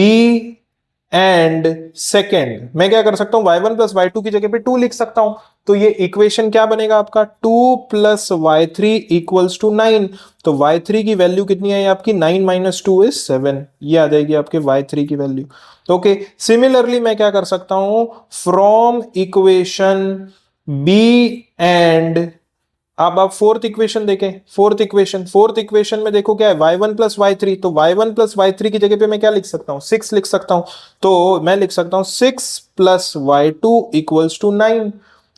and second मैं क्या कर सकता हूं, y1 प्लस y2 की जगह पे 2 लिख सकता हूं, तो ये इक्वेशन क्या बनेगा आपका, 2 प्लस y3 इक्वल्स टू 9। तो y3 की वैल्यू कितनी है आपकी, 9 माइनस 2 इज 7, ये आ जाएगी आपके y3 की वैल्यू। ओके, सिमिलरली मैं क्या कर सकता हूं, फ्रॉम इक्वेशन B एंड, अब आप फोर्थ इक्वेशन देखें, फोर्थ इक्वेशन में देखो क्या है, y1 प्लस y3, तो y1 प्लस y3 की जगह पे मैं क्या लिख सकता हूं, 6 लिख सकता हूं, तो मैं लिख सकता हूं 6 प्लस y2 इक्वल्स टू 9।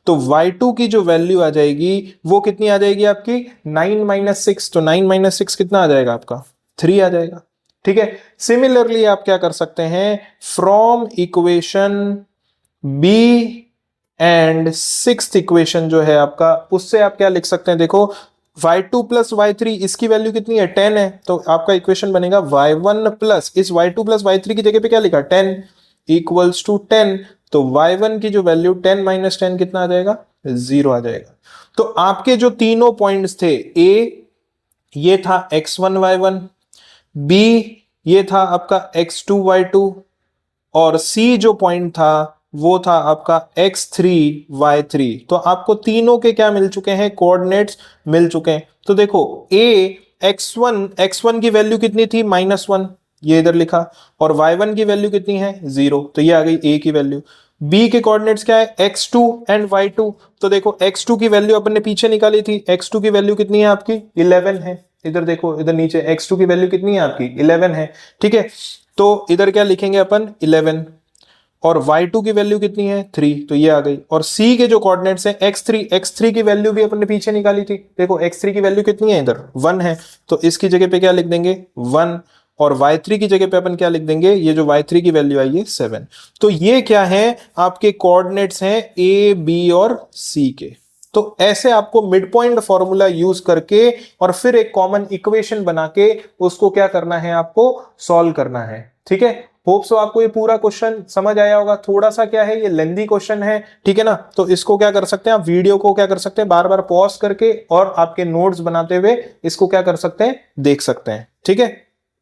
तो y2 की जो वैल्यू आ जाएगी वो कितनी आ जाएगी आपकी, 9 माइनस 6, तो 9 माइनस 6 कितना आ जाएगा आपका, 3 आ जाएगा। ठीक है, सिमिलरली आप क्या कर सकते हैं, from equation B and sixth equation जो है आपका, उससे आप क्या लिख सकते हैं, देखो y2 प्लस y3 इसकी वैल्यू कितनी है, 10 है, तो आपका इक्वेशन बनेगा y1 प्लस इस y2 प्लस y3 की जगह पे क्या लिखा, 10 इक्वल्स टू 10। तो y1 की जो वैल्यू 10 माइनस 10 कितना आ जाएगा, 0 आ जाएगा। तो आपके जो तीनों पॉइंट्स थे, A ये था x1 y1, B ये था आपका x2 y2, और C जो पॉइंट था वो था आपका x3 y3। तो आपको तीनों के क्या मिल चुके हैं, कोऑर्डिनेट्स मिल चुके हैं। तो देखो A x1 की वैल्यू कितनी थी, -1, ये इधर लिखा, और y1 की वैल्यू कितनी है, 0, तो ये आ गई A की वैल्यू। B के कोऑर्डिनेट्स क्या है, x2 एंड y2, तो देखो x2 की वैल्यू अपन ने पीछे निकाली थी, x2 की वैल्यू कितनी है आपकी, 11 है, इधर देखो इधर नीचे x2 की वैल्यू कितनी है आपकी, 11 है। ठीक है, तो इधर क्या लिखेंगे अपन, 11, और y2 की वैल्यू कितनी है, 3, तो ये आ गई। और C के जो कोऑर्डिनेट्स हैं x3 की वैल्यू भी अपन ने पीछे निकाली थी, देखो x3 की वैल्यू कितनी है, इधर 1 है, तो इसकी जगह पे क्या लिख देंगे, 1, और y3 की जगह पे अपन क्या लिख देंगे, ये जो y3 की वैल्यू आई है 7। तो ये क्या है, आपके कोऑर्डिनेट्स हैं A, B और C के। तो ऐसे आपको मिड पॉइंट फॉर्मूला यूज करके और फिर एक कॉमन इक्वेशन बना के उसको क्या करना है, आपको सॉल्व करना है। ठीक है, होप सो आपको ये पूरा क्वेश्चन समझ आया होगा। थोड़ा सा क्या है, ये लेंदी क्वेश्चन है, ठीक है ना, तो इसको क्या कर सकते हैं आप, वीडियो को क्या कर सकते हैं, बार बार पॉज करके और आपके नोट्स बनाते हुए इसको क्या कर सकते हैं, देख सकते हैं। ठीक है,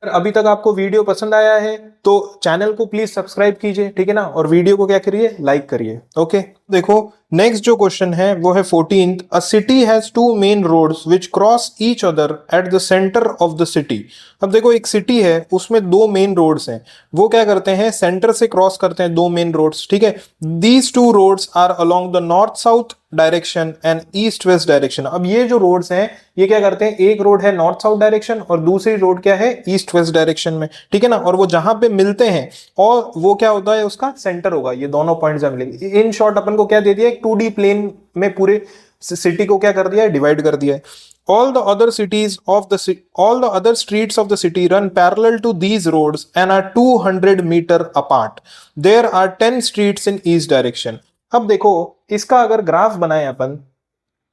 अभी तक आपको वीडियो पसंद आया है तो चैनल को प्लीज सब्सक्राइब कीजिए, ठीक है ना, और वीडियो को क्या करिए, लाइक करिए। ओके, देखो नेक्स्ट जो क्वेश्चन है वो है 14th, a city has 2 main roads which cross each other at the centre of the city. अब देखो एक सिटी है, उसमें 2 मेन रोड्स हैं, वो क्या करते हैं, सेंटर से क्रॉस करते हैं 2 मेन रोड्स। ठीक है, दीज 2 roads are along the north south direction and east west direction. अब ये जो रोड्स हैं ये क्या करते हैं, एक रोड है नॉर्थ साउथ डायरेक्शन और दूसरी रोड क्या है, ईस्ट वेस्ट डायरेक्शन में, ठीक है ना। और वो जहां पे मिलते हैं और वो क्या होता है, उसका सेंटर होगा, ये दोनों पॉइंट जब मिलेंगे। इन शॉर्ट अपन को क्या दे दिया, एक 2D प्लेन में पूरे सिटी को क्या कर दिया है, डिवाइड कर दिया है। All the other streets of the city run parallel to these roads and are 200 meter apart. There are 10 streets in each direction. अब देखो इसका अगर ग्राफ बनाए अपन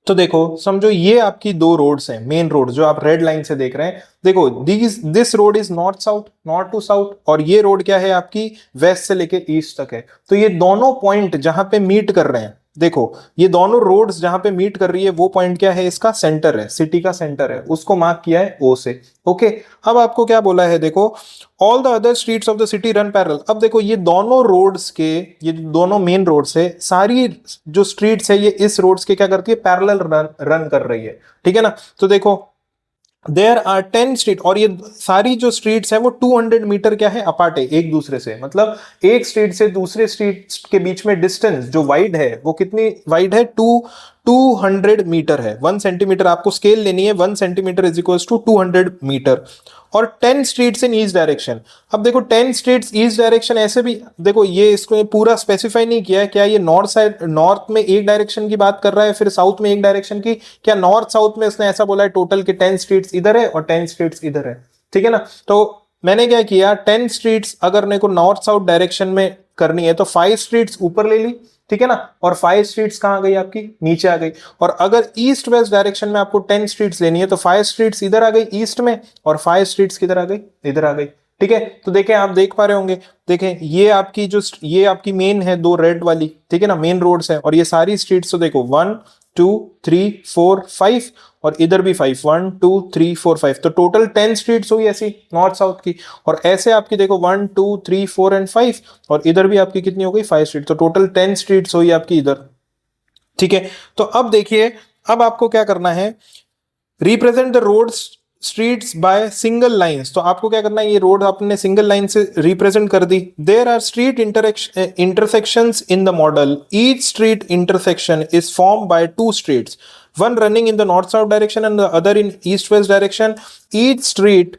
तो देखो समझो ये आपकी दो रोड्स हैं, मेन रोड जो आप रेड लाइन से देख रहे हैं। देखो this road is north south, north to south, और ये रोड क्या है आपकी, वेस्ट से लेके ईस्ट तक है। तो ये दोनों पॉइंट जहां पे मीट कर रहे हैं, देखो ये दोनों रोड्स जहां पे मीट कर रही है वो पॉइंट क्या है, इसका सेंटर है, सिटी का सेंटर है, उसको मार्क किया है ओ से। ओके, अब आपको क्या बोला है, देखो all the other streets of the city run parallel. अब देखो ये दोनों रोड्स के, ये दोनों मेन रोड्स है, सारी जो स्ट्रीट्स है ये इस रोड्स के क्या करती है, पैरेलल रन कर रही है, ठीक है ना। तो देखो देयर आर 10 स्ट्रीट, और ये सारी जो स्ट्रीट्स है वो 200 मीटर क्या है, अपार्ट है एक दूसरे से। मतलब एक स्ट्रीट से दूसरे स्ट्रीट के बीच में डिस्टेंस जो वाइड है वो कितनी वाइड है, 200 मीटर है। 1 सेंटीमीटर आपको स्केल लेनी है, 1 centimetre is equal to 200 metre. और 10 स्ट्रीट्स इन ईस्ट डायरेक्शन। अब देखो 10 स्ट्रीट्स ईस्ट डायरेक्शन, ऐसे भी देखो ये इसको पूरा स्पेसिफाई नहीं किया है, क्या ये नॉर्थ साइड, नॉर्थ में एक डायरेक्शन की बात कर रहा है, फिर साउथ में एक डायरेक्शन की, क्या नॉर्थ साउथ में इसने ऐसा बोला है टोटल के 10 स्ट्रीट्स इधर है और 10 स्ट्रीट्स इधर है, ठीक है ना। तो मैंने क्या किया, 10 स्ट्रीट्स अगर मेरे को नॉर्थ साउथ डायरेक्शन में करनी है तो 5 स्ट्रीट्स ऊपर ले ली, ठीक है ना, और 5 स्ट्रीट्स कहां गई आपकी, नीचे आ गई। और अगर ईस्ट वेस्ट डायरेक्शन में आपको 10 स्ट्रीट्स लेनी है तो 5 स्ट्रीट्स इधर आ गई ईस्ट में और 5 स्ट्रीट्स किधर आ गई, इधर आ गई, ठीक है। तो देखें, आप देख पा रहे होंगे, देखें ये आपकी जो ये आपकी मेन है, दो रेड वाली, ठीक है ना, मेन रोड्स है, और ये सारी स्ट्रीट्स तो देखो 1 2 3 4 5 और इधर भी 5, 1 2 3 4 5, तो टोटल 10 स्ट्रीट्स हुई ऐसी नॉर्थ साउथ की। और ऐसे आपकी देखो 1 2 3 4 एंड 5, और इधर भी आपकी कितनी हो गई, 5 स्ट्रीट, तो टोटल 10 स्ट्रीट्स हुई आपकी इधर, ठीक है। तो अब देखिए, अब आपको क्या करना है, represent the roads streets by single lines. तो आपको क्या करना है, ये रोड आपने सिंगल लाइन से रिप्रेजेंट कर दी। There are street intersections in the model, each street intersection is form by 2 streets, one running in the north south direction and the other in east west direction. Each street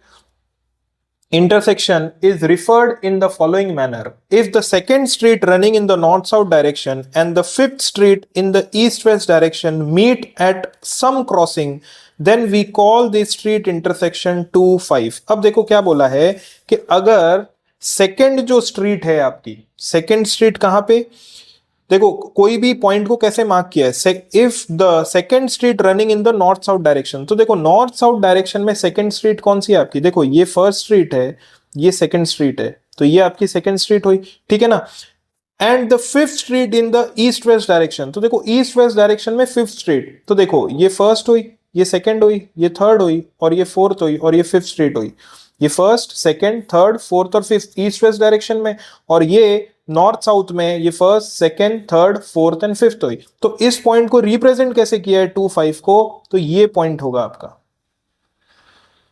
intersection is referred in the following manner: if the second street running in the north south direction and the fifth street in the east west direction meet at some crossing, then we call the street intersection 2 5। अब देखो क्या बोला है कि अगर second जो street है आपकी, सेकंड स्ट्रीट कहां पे, देखो कोई भी पॉइंट को कैसे मार्क किया है, if the second street running in the north south direction. तो देखो नॉर्थ साउथ डायरेक्शन में सेकंड स्ट्रीट कौन सी है आपकी, देखो ये फर्स्ट स्ट्रीट है, ये सेकंड स्ट्रीट है, तो ये आपकी सेकंड स्ट्रीट हुई, ठीक है ना। And the fifth street in the east west direction, तो देखो ईस्ट वेस्ट डायरेक्शन में फिफ्थ स्ट्रीट, तो देखो ये फर्स्ट हुई, ये सेकंड हुई, ये थर्ड हुई, और ये फोर्थ हुई, और ये फिफ्थ स्ट्रीट हुई। ये फर्स्ट सेकंड थर्ड फोर्थ और फिफ्थ ईस्ट वेस्ट डायरेक्शन में, और ये नॉर्थ साउथ में ये first second third fourth and fifth हुई। तो इस पॉइंट को रिप्रेजेंट कैसे किया है 2 5 को, तो ये पॉइंट होगा आपका।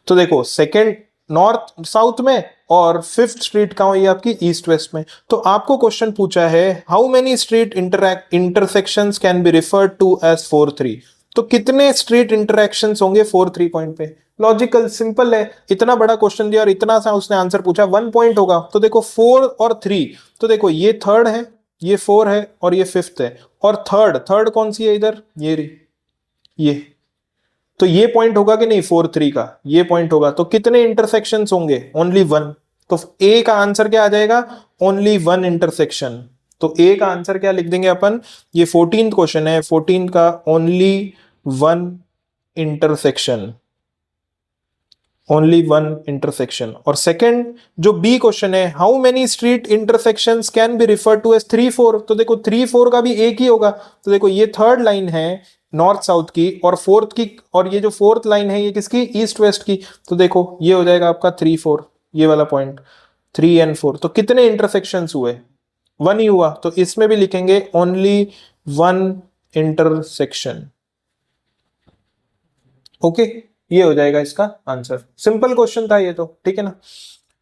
तो देखो सेकंड नॉर्थ साउथ में और फिफ्थ स्ट्रीट कहां हुई आपकी, ईस्ट वेस्ट में। तो आपको क्वेश्चन पूछा है how many street intersections can be referred to as 4 3। तो कितने स्ट्रीट इंटरेक्शंस होंगे 4 3 पॉइंट पे। लॉजिकल सिंपल है, इतना बड़ा क्वेश्चन दिया और इतना सा उसने आंसर पूछा, 1 पॉइंट होगा। तो देखो 4 और 3, तो देखो ये थर्ड है, ये 4 है और ये फिफ्थ है, और थर्ड कौन सी है इधर, ये तो ये पॉइंट होगा कि नहीं 4 3 का, ये पॉइंट होगा। तो कितने इंटरसेक्शंस होंगे, ओनली 1। तो ए का आंसर क्या आ जाएगा, ओनली 1 इंटरसेक्शन। तो ए का आंसर क्या लिख देंगे अपन, ये 14th क्वेश्चन है, 14 का ओनली 1 इंटरसेक्शन, ओनली 1 इंटरसेक्शन। और सेकंड जो बी क्वेश्चन है, how many street intersections can be referred to as 3 4। तो देखो 3 4 का भी एक ही होगा। तो देखो ये थर्ड लाइन है नॉर्थ साउथ की, और फोर्थ की, और ये जो फोर्थ लाइन है ये किसकी, ईस्ट वेस्ट की। तो देखो ये हो जाएगा आपका 3 4, ये वाला पॉइंट 3 and 4। तो कितने इंटरसेक्शंस हुए, 1 ही हुआ। तो इसमें भी लिखेंगे ओनली 1 इंटरसेक्शन। ओके, ये हो जाएगा इसका आंसर। सिंपल क्वेश्चन था ये तो, ठीक है ना।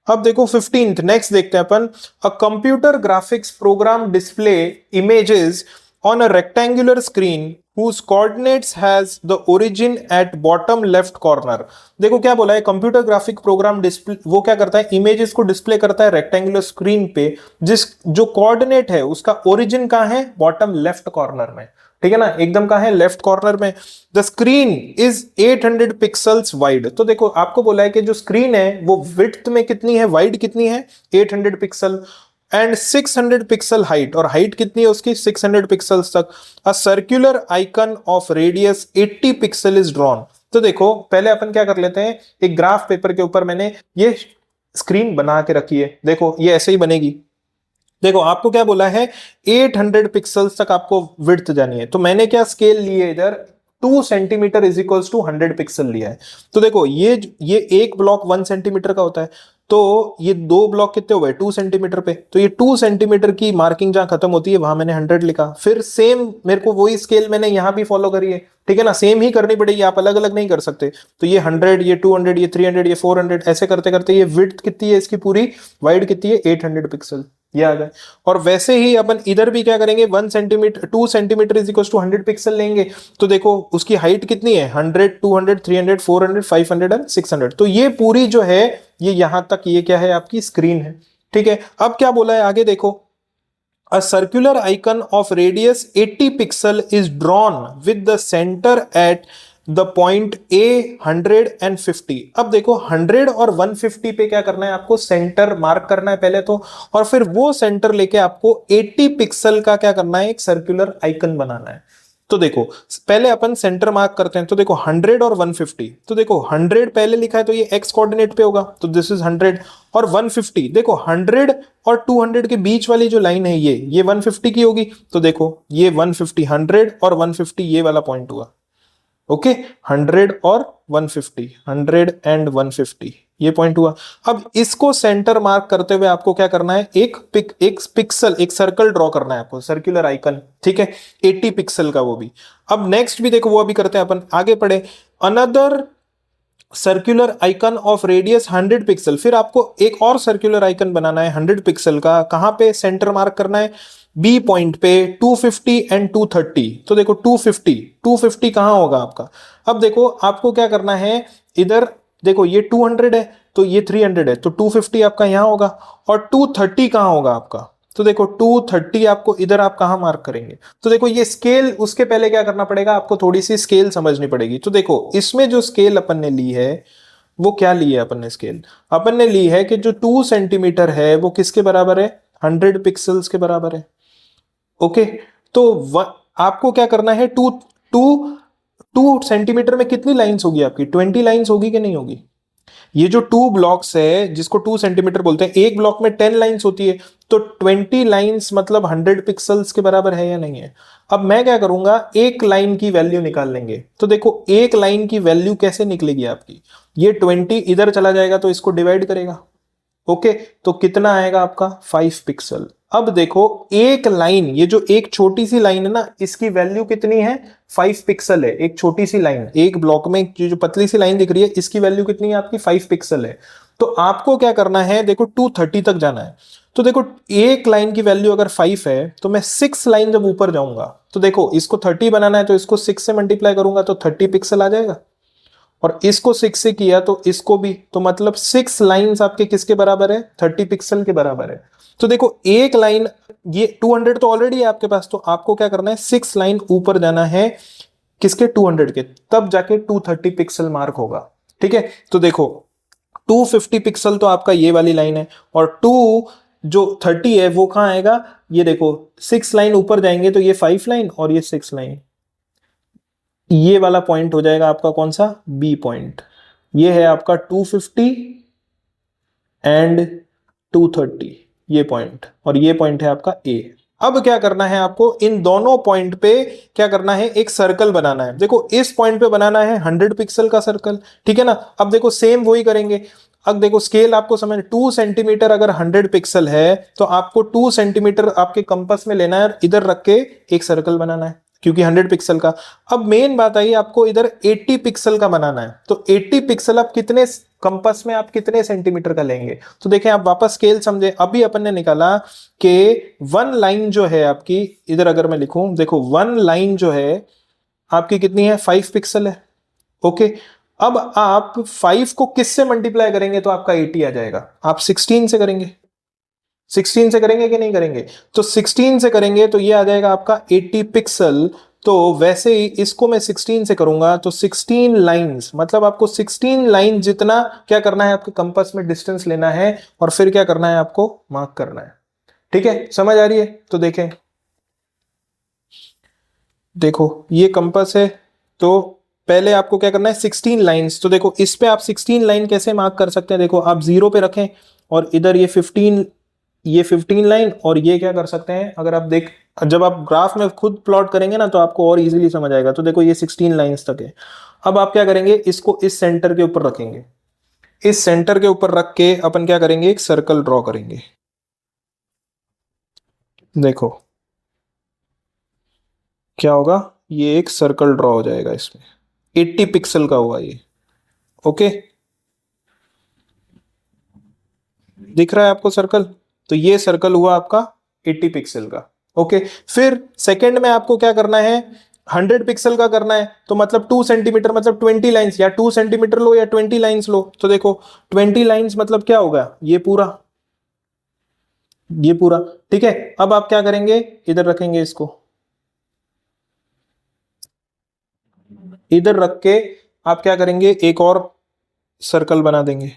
अब देखो 15th, नेक्स्ट देखते हैं अपन। A computer graphics program display images on a rectangular screen whose coordinates has the origin at bottom left corner। देखो क्या बोला है, कंप्यूटर ग्राफिक प्रोग्राम डिस्प्ले वो क्या करता है, इमेजेस को डिस्प्ले करता है रेक्टेंगुलर स्क्रीन पे, जिस जो कोऑर्डिनेट है उसका ओरिजिन कहां है, बॉटम लेफ्ट कॉर्नर में, ठीक है ना, एकदम कहां है, लेफ्ट कॉर्नर में। The screen is 800 pixels wide. तो देखो आपको बोला है कि जो स्क्रीन है वो विड्थ में कितनी है, वाइड कितनी है, 800 पिक्सल, एंड 600 पिक्सल हाइट, और हाइट कितनी है उसकी, 600 पिक्सल्स तक। A circular icon of radius 80 pixel is drawn. तो देखो पहले अपन क्या कर लेते हैं, एक ग्राफ पेपर के ऊपर मैंने ये स्क्रीन बना के रखी है, देखो ये ऐसे ही बनेगी। देखो आपको क्या बोला है, 800 पिक्सल्स तक आपको विड्थ जानी है, तो मैंने क्या स्केल लिए इधर, 2 centimetre is equals to 100 pixel लिया है। तो देखो ये एक ब्लॉक 1 सेंटीमीटर का होता है, तो ये 2 ब्लॉक कितने हो गए, 2 सेंटीमीटर पे, तो ये 2 सेंटीमीटर की मार्किंग जहां खत्म होती है वहां मैंने 100 लिखा। फिर सेम मेरे को वही स्केल मैंने यहां भी फॉलो करी है, ठीक है ना, सेम ही करनी पड़ेगी, आप अलग अलग नहीं कर सकते। तो ये 100, ये 200, ये 300, ये 400, ऐसे करते करते ये विड्थ कितनी है इसकी पूरी, वाइड कितनी है, 800 पिक्सल, ये आ गए। और वैसे ही अपन इधर भी क्या करेंगे, 1 centimetre 2 centimetre is equal to 100 pixel लेंगे, तो देखो उसकी हाइट कितनी है, 100, 200, 300, 400, 500 एंड 600। तो ये पूरी जो है ये यहां तक ये क्या है, आपकी स्क्रीन है, ठीक है। अब क्या बोला है आगे देखो, a circular icon of radius 80 pixel is drawn with the centre at the point A 100 and 50। अब देखो 100 और 150 पे क्या करना है, आपको सेंटर मार्क करना है पहले तो, और फिर वो सेंटर लेके आपको 80 पिक्सल का क्या करना है, एक सर्कुलर आइकन बनाना है। तो देखो पहले अपन सेंटर मार्क करते हैं, तो देखो 100 और 150, तो देखो 100 पहले लिखा है तो ये एक्स कोऑर्डिनेट पे होगा, तो दिस इज 100, और 150 देखो 100 और 200 के बीच वाली जो लाइन है ये 150 की होगी, तो देखो ये 150, 100 और 150 ये वाला पॉइंट हुआ, ओके, 100 और 150, 100 एंड 150 ये पॉइंट हुआ। अब इसको सेंटर मार्क करते हुए आपको क्या करना है, एक पिक्सल, एक सर्कल ड्रॉ करना है आपको, सर्कुलर आइकन, ठीक है, 80 पिक्सल का वो भी। अब नेक्स्ट भी देखो वो अभी करते हैं अपन, आगे पढ़े, another circular icon of radius 100 pixel, फिर आपको एक और सर्कुलर आइकन बनाना है 100 पिक्सल का, कहां पे सेंटर मार्क करना है, बी पॉइंट पे 250 एंड 230। तो देखो 250 कहां होगा आपका। अब देखो आपको क्या करना है, इधर देखो ये 200 है तो ये 300 है, तो 250 आपका यहां होगा, और 230 कहां होगा आपका, तो देखो 230 आपको इधर आप कहां मार्क करेंगे। तो देखो ये स्केल, उसके पहले क्या करना पड़ेगा, आपको थोड़ी सी स्केल समझनी पड़ेगी। तो देखो इसमें जो स्केल अपन ने ली है वो क्या ली है अपन ने, स्केल अपन ने ली है कि जो 2 सेंटीमीटर है वो किसके बराबर है, 100 पिक्सल्स के बराबर है, ओके। तो आपको क्या करना है, 2 सेंटीमीटर में कितनी लाइंस होगी आपकी, 20 लाइंस होगी कि नहीं होगी। ये जो 2 ब्लॉक्स है जिसको 2 सेंटीमीटर बोलते हैं, एक ब्लॉक में 10 लाइंस होती है, तो 20 लाइंस मतलब 100 पिक्सल्स के बराबर है या नहीं है। अब मैं क्या करूंगा, एक लाइन की वैल्यू निकाल लेंगे। तो देखो एक लाइन की वैल्यू कैसे निकलेगी आपकी, ये 20 इधर चला जाएगा तो इसको डिवाइड करेगा, ओके, तो कितना आएगा आपका 5 पिक्सल। अब देखो एक लाइन, ये जो एक छोटी सी लाइन है ना, इसकी वैल्यू कितनी है, 5 पिक्सल है, एक छोटी सी लाइन, एक ब्लॉक में जो पतली सी लाइन दिख रही है इसकी वैल्यू कितनी है आपकी, 5 पिक्सल है। तो आपको क्या करना है, देखो 230 तक जाना है। तो देखो एक लाइन की वैल्यू अगर 5 है तो मैं 6 लाइन जब ऊपर जाऊंगा, तो देखो इसको 30 बनाना है तो इसको 6 से मल्टीप्लाई करूंगा तो 30 पिक्सल आ जाएगा, और इसको 6 से किया तो इसको भी, तो मतलब 6 लाइंस आपके किसके बराबर है, 30 पिक्सल के बराबर है। तो देखो एक लाइन, ये 200 तो ऑलरेडी है आपके पास, तो आपको क्या करना है, 6 लाइन ऊपर जाना है किसके, 200 के, तब जाके 230 पिक्सल मार्क होगा, ठीक है। तो देखो 250 पिक्सल तो आपका ये वाली लाइन है, और 2 जो 30 है वो कहां आएगा, ये देखो 6 लाइन ऊपर जाएंगे तो ये 5 लाइन और ये 6 लाइन, ये वाला पॉइंट हो जाएगा आपका कौन सा, बी पॉइंट। ये है आपका 250 एंड 230 ये पॉइंट, और ये पॉइंट है आपका ए। अब क्या करना है आपको, इन दोनों पॉइंट पे क्या करना है, एक सर्कल बनाना है। देखो इस पॉइंट पे बनाना है 100 पिक्सल का सर्कल, ठीक है ना। अब देखो सेम वही करेंगे। अब देखो स्केल आपको समझ, 2 सेंटीमीटर अगर 100 पिक्सल है तो आपको 2 सेंटीमीटर आपके कंपास में लेना है, इधर रख के एक सर्कल बनाना है, क्योंकि 100 पिक्सल का। अब मेन बात आई, आपको इधर 80 पिक्सल का बनाना है, तो 80 पिक्सल आप कितने कंपास में आप कितने सेंटीमीटर का लेंगे। तो देखें आप वापस स्केल समझे, अभी अपन ने निकाला कि वन लाइन जो है आपकी, इधर अगर मैं लिखूं, देखो वन लाइन जो है आपकी कितनी है, 5 पिक्सल है। ओके, अब आप 5 को किससे मल्टीप्लाई करेंगे तो आपका 80 आ जाएगा, आप 16 से करेंगे, 16 से करेंगे कि नहीं करेंगे, तो 16 से करेंगे तो ये आ जाएगा आपका 80 पिक्सल। तो वैसे ही इसको मैं 16 से करूंगा तो 16 लाइंस, मतलब आपको 16 लाइन जितना क्या करना है, आपके कंपास में डिस्टेंस लेना है और फिर क्या करना है, आपको मार्क करना है। ठीक है, समझ आ रही है। तो देखें, देखो ये कंपास है, तो पहले आपको क्या करना है 16 लाइंस। तो देखो इस पे आप 16 लाइन कैसे मार्क कर सकते हैं, देखो आप 0 पे रखें और इधर ये 15 लाइन, और ये क्या कर सकते हैं, अगर आप देख, जब आप ग्राफ में खुद प्लॉट करेंगे ना तो आपको और इजीली समझ आएगा। तो देखो ये 16 लाइंस तक है। अब आप क्या करेंगे, इसको इस सेंटर के ऊपर रखेंगे, इस सेंटर के ऊपर रख के अपन क्या करेंगे, एक सर्कल ड्रॉ करेंगे। देखो क्या होगा, ये एक सर्कल ड्रॉ हो जाएगा इसमें, 80 पिक्सल का हुआ ये। ओके, दिख रहा है आपको सर्कल, तो ये सर्कल हुआ आपका 80 पिक्सल का। ओके, फिर सेकंड में आपको क्या करना है, 100 पिक्सल का करना है, तो मतलब 2 सेंटीमीटर, मतलब 20 लाइंस, या 2 सेंटीमीटर लो या 20 लाइंस लो। तो देखो 20 लाइंस मतलब क्या होगा, ये पूरा, ये पूरा। ठीक है, अब आप क्या करेंगे, इधर रखेंगे इसको, इधर रख के आप क्या करेंगे, एक और सर्कल बना देंगे।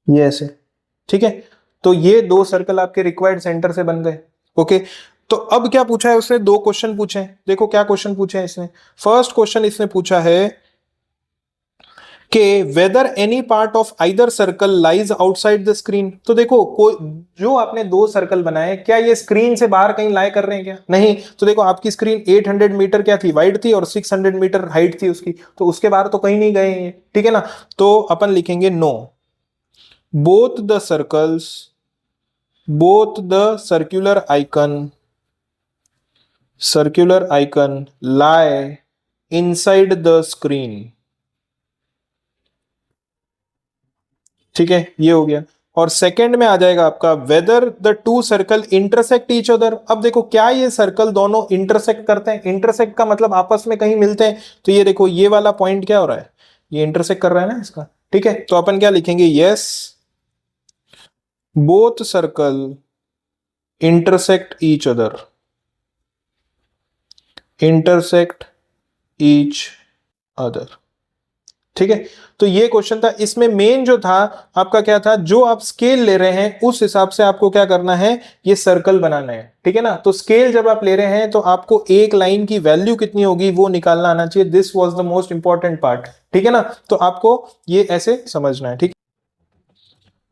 ये ऐसे, ठीक है, तो ये दो सर्कल आपके रिक्वायर्ड सेंटर से बन गए। ओके, तो अब क्या पूछा है उसने, दो क्वेश्चन पूछे हैं। देखो क्या क्वेश्चन पूछे हैं इसने। फर्स्ट क्वेश्चन इसने पूछा है कि whether any part of either circle lies outside the screen. तो देखो कोई, जो आपने दो सर्कल बनाए, क्या ये स्क्रीन से बाहर कहीं लाई कर रहे हैं क्या, नहीं। तो देखो आपकी स्क्रीन 800 मीटर क्या थी, वाइड थी, और 600 मीटर हाइट थी उसकी, तो उसके बाहर तो कहीं नहीं गए हैं ये। ठीक है ना, तो अपन लिखेंगे no, both the circles, both the circular icon lie inside the screen। ठीक है, ये हो गया। और सेकंड में आ जाएगा आपका whether the two circle intersect each other. अब देखो क्या ये सर्कल दोनों इंटरसेक्ट करते हैं, इंटरसेक्ट का मतलब आपस में कहीं मिलते हैं। तो ये देखो ये वाला पॉइंट क्या हो रहा है, ये इंटरसेक्ट कर रहा है ना इसका। ठीक है, तो अपन क्या लिखेंगे, yes both circle intersect each other, intersect each other। ठीक है, तो ये क्वेश्चन था। इसमें मेन जो था आपका क्या था, जो आप स्केल ले रहे हैं उस हिसाब से आपको क्या करना है, ये सर्कल बनाना है। ठीक है ना, तो स्केल जब आप ले रहे हैं तो आपको एक लाइन की वैल्यू कितनी होगी वो निकालना आना चाहिए। This was the most important part. ठीक है ना, तो आपको ये ऐसे समझना है। ठीक,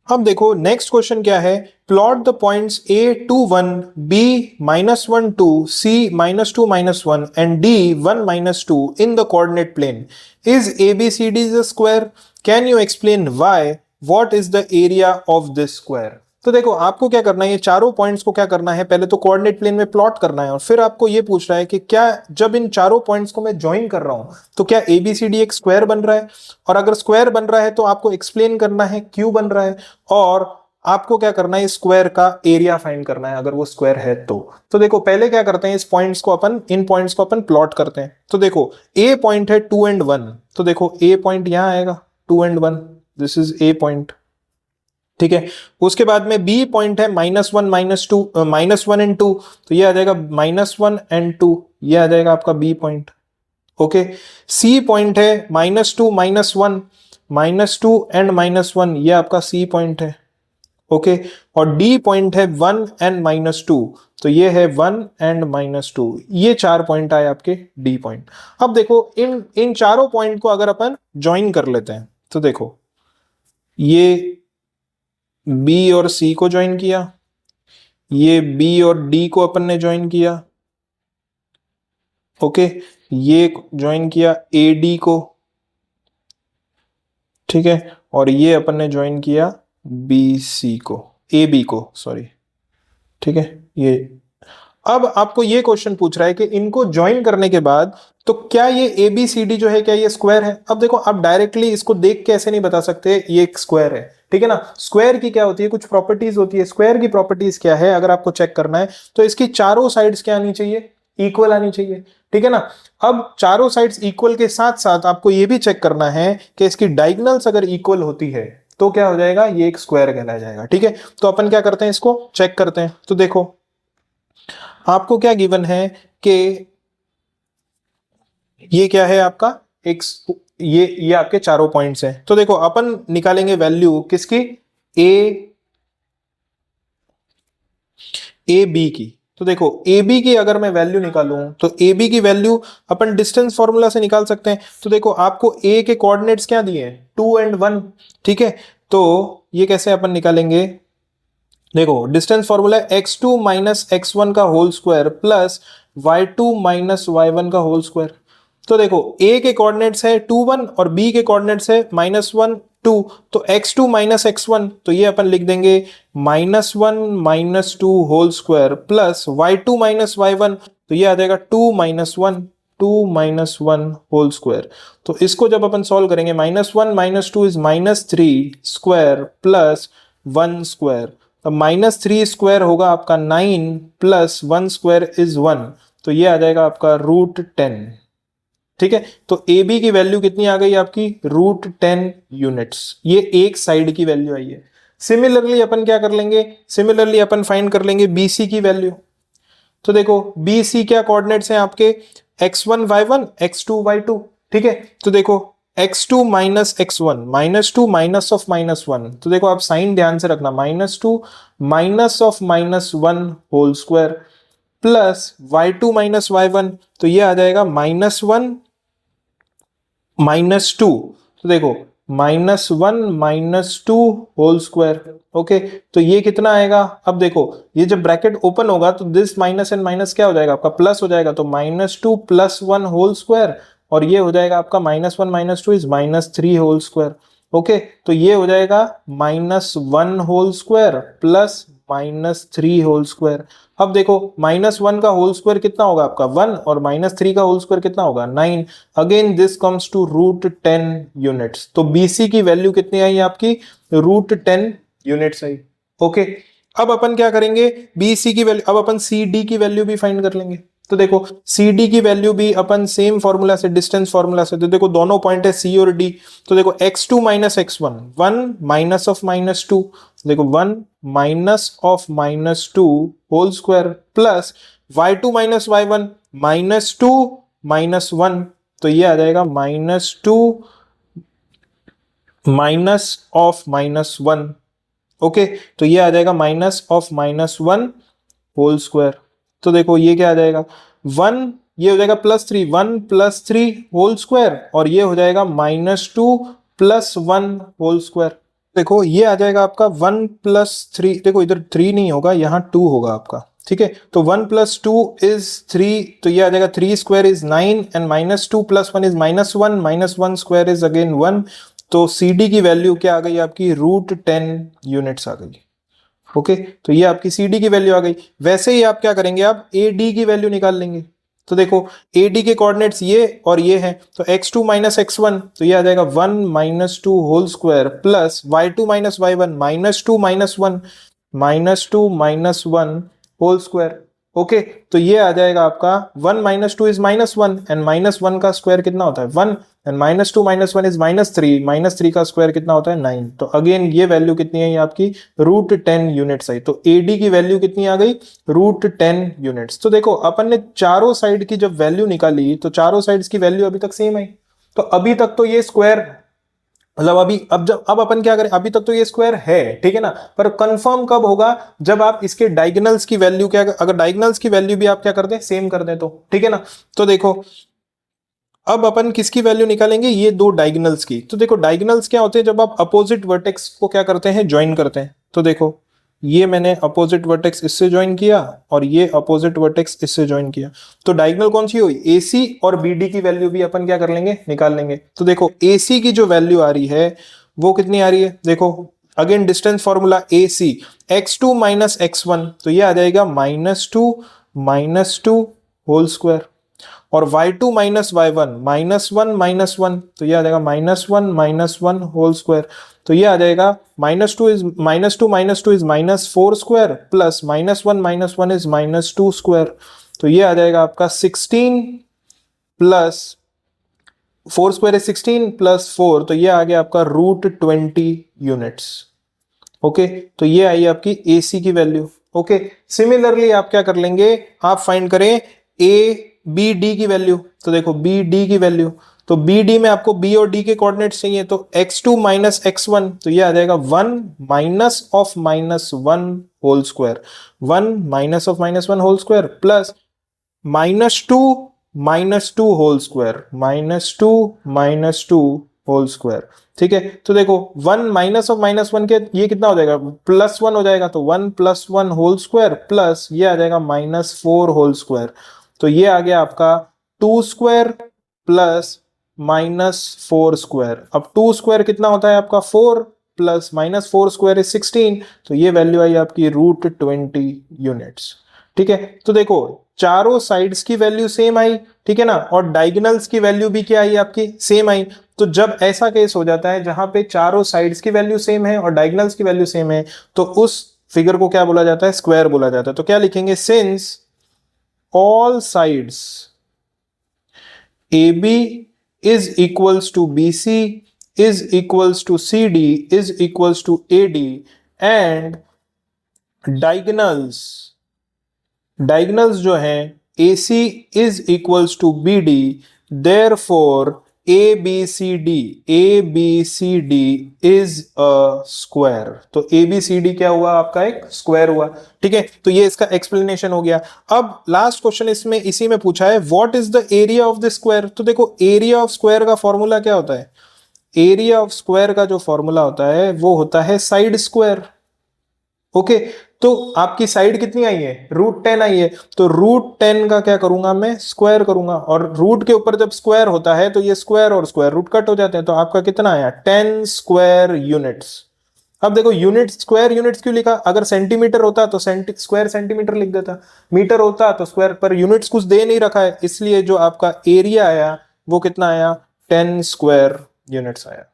अब देखो नेक्स्ट क्वेश्चन क्या है, plot the points A21, B-1 2, C-2 -1 and D1 -2 in the coordinate plane। Is ABCD a square? Can you explain why? What is the area of this square? तो देखो आपको क्या करना है, ये चारों पॉइंट्स को क्या करना है, पहले तो कोऑर्डिनेट प्लेन में प्लॉट करना है, और फिर आपको ये पूछ रहा है कि क्या जब इन चारों पॉइंट्स को मैं ज्वाइन कर रहा हूं तो क्या ABCD एक स्क्वायर बन रहा है, और अगर स्क्वायर बन रहा है तो आपको एक्सप्लेन करना है क्यों बन रहा है, और आपको क्या करना है, स्क्वायर का एरिया फाइंड करना है अगर वो स्क्वायर है तो देखो पहले क्या करते हैं, इस पॉइंट्स को अपन, इन पॉइंट्स को अपन प्लॉट करते हैं। तो देखो ए पॉइंट है 2 and 1, तो देखो ए पॉइंट यहां आएगा 2 and 1, this is a point. ठीक है, उसके बाद में बी पॉइंट है -1 -2, -1 and 2, तो ये आ जाएगा -1 and 2, ये आ जाएगा आपका B point. Okay, C point है -2 -1, -2 and -1, ये आपका सी पॉइंट है। ओके, और डी पॉइंट है 1 and -2, तो ये है 1 and -2, ये चार पॉइंट आए आपके डी पॉइंट। अब देखो इन इन चारों पॉइंट को अगर अपन ज्वाइन कर लेते हैं तो देखो ये बी और सी को ज्वाइन किया, ये बी और डी को अपन ने ज्वाइन किया। ओके, ये ज्वाइन किया ए डी को, ठीक है, और ये अपन ने ज्वाइन किया बी सी को, ए बी को, सॉरी, ठीक है। ये अब आपको ये क्वेश्चन पूछ रहा है कि इनको ज्वाइन करने के बाद तो क्या ये ए बी सी डी जो है क्या ये स्क्वायर है? अब देखो, आप डायरेक्टली इसको देख के ऐसे नहीं बता सकते ये एक स्क्वायर है, ठीक है ना। स्क्वायर की क्या होती है, कुछ प्रॉपर्टीज होती है। स्क्वायर की प्रॉपर्टीज क्या है, अगर आपको चेक करना है तो इसकी चारों साइड्स क्या आनी चाहिए, इक्वल आनी चाहिए, ठीक है ना। अब चारों साइड्स इक्वल के साथ साथ आपको ये भी चेक करना है कि इसकी डायगोनल्स अगर इक्वल होती है तो क्या हो जाएगा, ये एक स्क्वायर कहलाया जाएगा, ठीक है। तो अपन क्या करते हैं, इसको चेक करते हैं। तो देखो, आपको क्या गिवन है कि ये क्या है आपका एक, ये आपके चारों पॉइंट्स हैं। तो देखो, अपन निकालेंगे वैल्यू किसकी, ए बी की। तो देखो, ए बी की अगर मैं वैल्यू निकालूं तो ए बी की वैल्यू अपन डिस्टेंस फॉर्मूला से निकाल सकते हैं। तो देखो, आपको ए के कोऑर्डिनेट्स क्या दिए हैं, 2 और 1, ठीक है। तो ये कैसे अपन निकालेंगे, देखो distance formula x2 minus x1 का whole square plus y2 minus y1 का होल स्क्वायर। तो देखो, a के कोऑर्डिनेट्स है 2 1 और b के कोऑर्डिनेट्स है -1 2, तो x2 माइनस x1, तो ये अपन लिख देंगे -1 minus 2 whole square plus y2 minus y1, तो ये आ जाएगा 2 माइनस 1 2 माइनस 1 होल स्क्वायर। तो इसको जब अपन सॉल्व करेंगे, -1 minus 2 is -3 square plus 1 square. अब -3 स्क्वायर होगा आपका 9 प्लस 1 स्क्वायर इज 1, तो ये आ जाएगा आपका √10, ठीक है। तो ए बी की वैल्यू कितनी आ गई आपकी, √10 यूनिट्स। ये एक साइड की वैल्यू आई है। सिमिलरली अपन क्या कर लेंगे, सिमिलरली अपन फाइंड कर लेंगे बी सी की वैल्यू। तो देखो, बी सी क्या कोऑर्डिनेट्स हैं आपके, x1 y1 x2 y2, ठीक है। तो देखो, x2 minus x1, -2 minus of -1, तो देखो आप साइन ध्यान से रखना, -2 minus of -1 whole square plus y2 minus y1, तो ये आ जाएगा -1 -2, तो देखो -1 -2 होल स्क्वायर, ओके। तो ये कितना आएगा, अब देखो ये जब ब्रैकेट ओपन होगा तो दिस माइनस एंड माइनस क्या हो जाएगा आपका, प्लस हो जाएगा, तो -2 प्लस 1 होल स्क्वायर, और ये हो जाएगा आपका -1 -2 इज -3 होल स्क्वायर, ओके। तो ये हो जाएगा -1 whole square plus -3 whole square. अब देखो, -1 का होल स्क्वायर कितना होगा आपका 1, और -3 का होल स्क्वायर कितना होगा 9। Again this comes to √10 units. तो BC की वैल्यू कितनी आई आपकी, √10 यूनिट्स आई, ओके। अब अपन क्या करेंगे, BC की वैल्यू, अब अपन CD की वैल्यू भी फाइंड कर लेंगे। तो देखो, CD की वैल्यू भी अपन सेम फॉर्मूला से, डिस्टेंस फॉर्मूला से, तो देखो दोनों पॉइंट है C और D। तो देखो, x2 minus x1, 1 minus of -2, देखो 1 minus of -2 whole square plus y2 minus y1 -2 -1, तो ये आ जाएगा -2 माइनस ऑफ -1, ओके। तो ये आ जाएगा माइनस ऑफ -1 होल स्क्वायर। तो देखो ये क्या आ जाएगा 1, ये हो जाएगा +3, 1 + 3 होल स्क्वायर, और ये हो जाएगा -2 + 1 होल स्क्वायर। देखो ये आ जाएगा आपका 1 + 3, देखो इधर 3 नहीं होगा, यहाँ 2 होगा आपका, ठीक है। तो 1 + 2 इज 3, तो ये आ जाएगा 3 square is 9 and -2 + 1 is -1, -1 square is again 1। तो CD की वैल्यू क्या आ गई आपकी, √10 यूनिट्स आ गई, ओके। तो ये आपकी CD की वैल्यू आ गई। वैसे ही आप क्या करेंगे, आप AD की वैल्यू निकाल लेंगे। तो देखो, AD के कोऑर्डिनेट्स ये और ये हैं, तो x2 माइनस x1, तो ये आ जाएगा 1 - 2 whole square plus y2 minus y1 -2 -2 -1 whole square, okay. तो ये आ जाएगा आपका 1 - 2 इज -1 एंड -1 का स्क्वायर कितना होता है 1, एंड -2 - 1 इज -3, -3 का स्क्वायर कितना होता है 9। तो अगेन ये वैल्यू कितनी है आपकी, √10 यूनिट्स आई। तो AD की वैल्यू कितनी आ गई, √10 यूनिट्स। तो देखो, अपन ने चारों साइड की जब वैल्यू निकाली तो चारों साइड्स की वैल्यू अभी तक सेम आई। तो अभी तक तो ये स्क्वायर, मतलब अब अपन क्या करें, अभी तक तो ये स्क्वायर है, ठीक है ना। पर कंफर्म कब होगा, जब आप इसके डायगोनल्स की वैल्यू क्या, अगर डायगोनल्स की वैल्यू भी आप क्या कर दें, सेम कर दें, तो ठीक है ना। तो देखो, अब अपन किसकी वैल्यू निकालेंगे, ये दो डायगोनल्स की। तो देखो, डायगोनल्स क्या होते हैं, जब आप अपोजिट वर्टेक्स को क्या करते हैं, ज्वाइन करते हैं। तो देखो, ये मैंने अपोजिट वर्टेक्स इससे ज्वाइन किया और ये अपोजिट वर्टेक्स इससे ज्वाइन किया, तो डायगोनल कौन सी हुई, AC और BD की वैल्यू भी अपन क्या कर लेंगे, निकाल लेंगे। तो देखो AC की जो वैल्यू आ रही है वो कितनी आ रही है, देखो again distance formula AC, x2 minus x1, तो ये आ जाएगा -2 होल स्क्वायर, और y2 माइनस y1 -1 तो ये आ जाएगा -1 होल स्क्वायर, तो ये आ जाएगा -2 is -4 square plus -1 is -2 square, तो ये आ जाएगा आपका 16 प्लस 4 स्क्वायर इज 16 प्लस 4, तो ये आ गया आपका √20 यूनिट्स। ओके, तो ये आई आपकी AC की वैल्यू। ओके, सिमिलरली आप क्या कर लेंगे, आप फाइंड करें ABD की वैल्यू, तो देखो BD की वैल्यू, तो BD में आपको B और D के कोऑर्डिनेट्स चाहिए, तो x2 माइनस x1, तो ये आ जाएगा 1 minus of -1 whole square, 1 minus of -1 whole square plus -2 whole square, -2 whole square. ठीक है, तो देखो 1 माइनस ऑफ -1 के ये कितना हो जाएगा, +1 हो जाएगा, तो 1 + 1 होल स्क्वायर प्लस ये आ जाएगा -4 होल स्क्वायर, तो ये आ गया आपका 2 स्क्वायर प्लस -4 स्क्वायर। अब 2 स्क्वायर कितना होता है आपका 4 प्लस -4 स्क्वायर इज 16, तो ये वैल्यू आई आपकी √20 यूनिट्स। ठीक है, तो देखो चारों साइड्स की वैल्यू सेम आई, ठीक है ना, और डायगोनल्स की वैल्यू भी क्या आई आपकी, सेम आई। तो जब ऐसा केस हो जाता है जहां पे चारों साइड्स की वैल्यू सेम है और डायगोनल्स की वैल्यू सेम है, तो उस फिगर को क्या बोला जाता है, स्क्वायर बोला जाता है। तो क्या लिखेंगे, since all sides AB is equals to BC is equals to CD is equals to AD and diagonals जो हैं AC is equals to BD, therefore ABCD is a square, तो ABCD क्या हुआ आपका, एक स्क्वायर हुआ। ठीक है, तो ये इसका एक्सप्लेनेशन हो गया। अब लास्ट क्वेश्चन इसमें इसी में पूछा है, what is the area of the square. तो देखो एरिया ऑफ स्क्वायर का फॉर्मूला क्या होता है, एरिया ऑफ स्क्वायर का जो फॉर्मूला होता है वो होता है साइड स्क्वायर। ओके, तो आपकी साइड कितनी आई है, √10 आई है, तो √10 का क्या करूंगा मैं, स्क्वायर करूंगा, और रूट के ऊपर जब स्क्वायर होता है तो ये स्क्वायर और स्क्वायर रूट कट हो जाते हैं, तो आपका कितना आया 10 स्क्वायर यूनिट्स। अब देखो यूनिट, स्क्वायर यूनिट्स क्यों लिखा, अगर सेंटीमीटर होता तो स्क्वायर सेंटीमीटर लिख देता, मीटर होता तो स्क्वायर, पर यूनिट्स कुछ दे नहीं रखा है, इसलिए जो आपका एरिया आया वो कितना आया, 10 स्क्वायर यूनिट्स आया।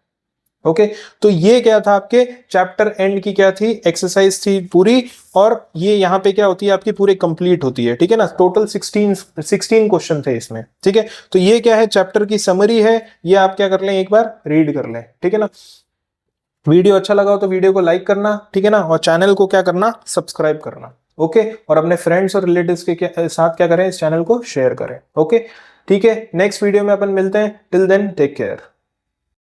ओके, तो ये क्या था आपके चैप्टर एंड की क्या थी, एक्सरसाइज थी पूरी, और ये यहाँ पे क्या होती है आपकी पूरी कंप्लीट होती है। ठीक है ना, टोटल 16 क्वेश्चन थे इसमें। ठीक है, तो ये क्या है, चैप्टर की समरी है, ये आप क्या कर लें, एक बार रीड कर लें। ठीक है ना, वीडियो अच्छा लगा हो तो वीडियो को लाइक करना, ठीक है ना, और चैनल को क्या करना, सब्सक्राइब करना। ओके, और अपने फ्रेंड्स और रिलेटिव्स के साथ क्या करें, इस चैनल को शेयर करें। ओके, ठीक है, नेक्स्ट वीडियो में अपन मिलते हैं, टिल देन टेक केयर।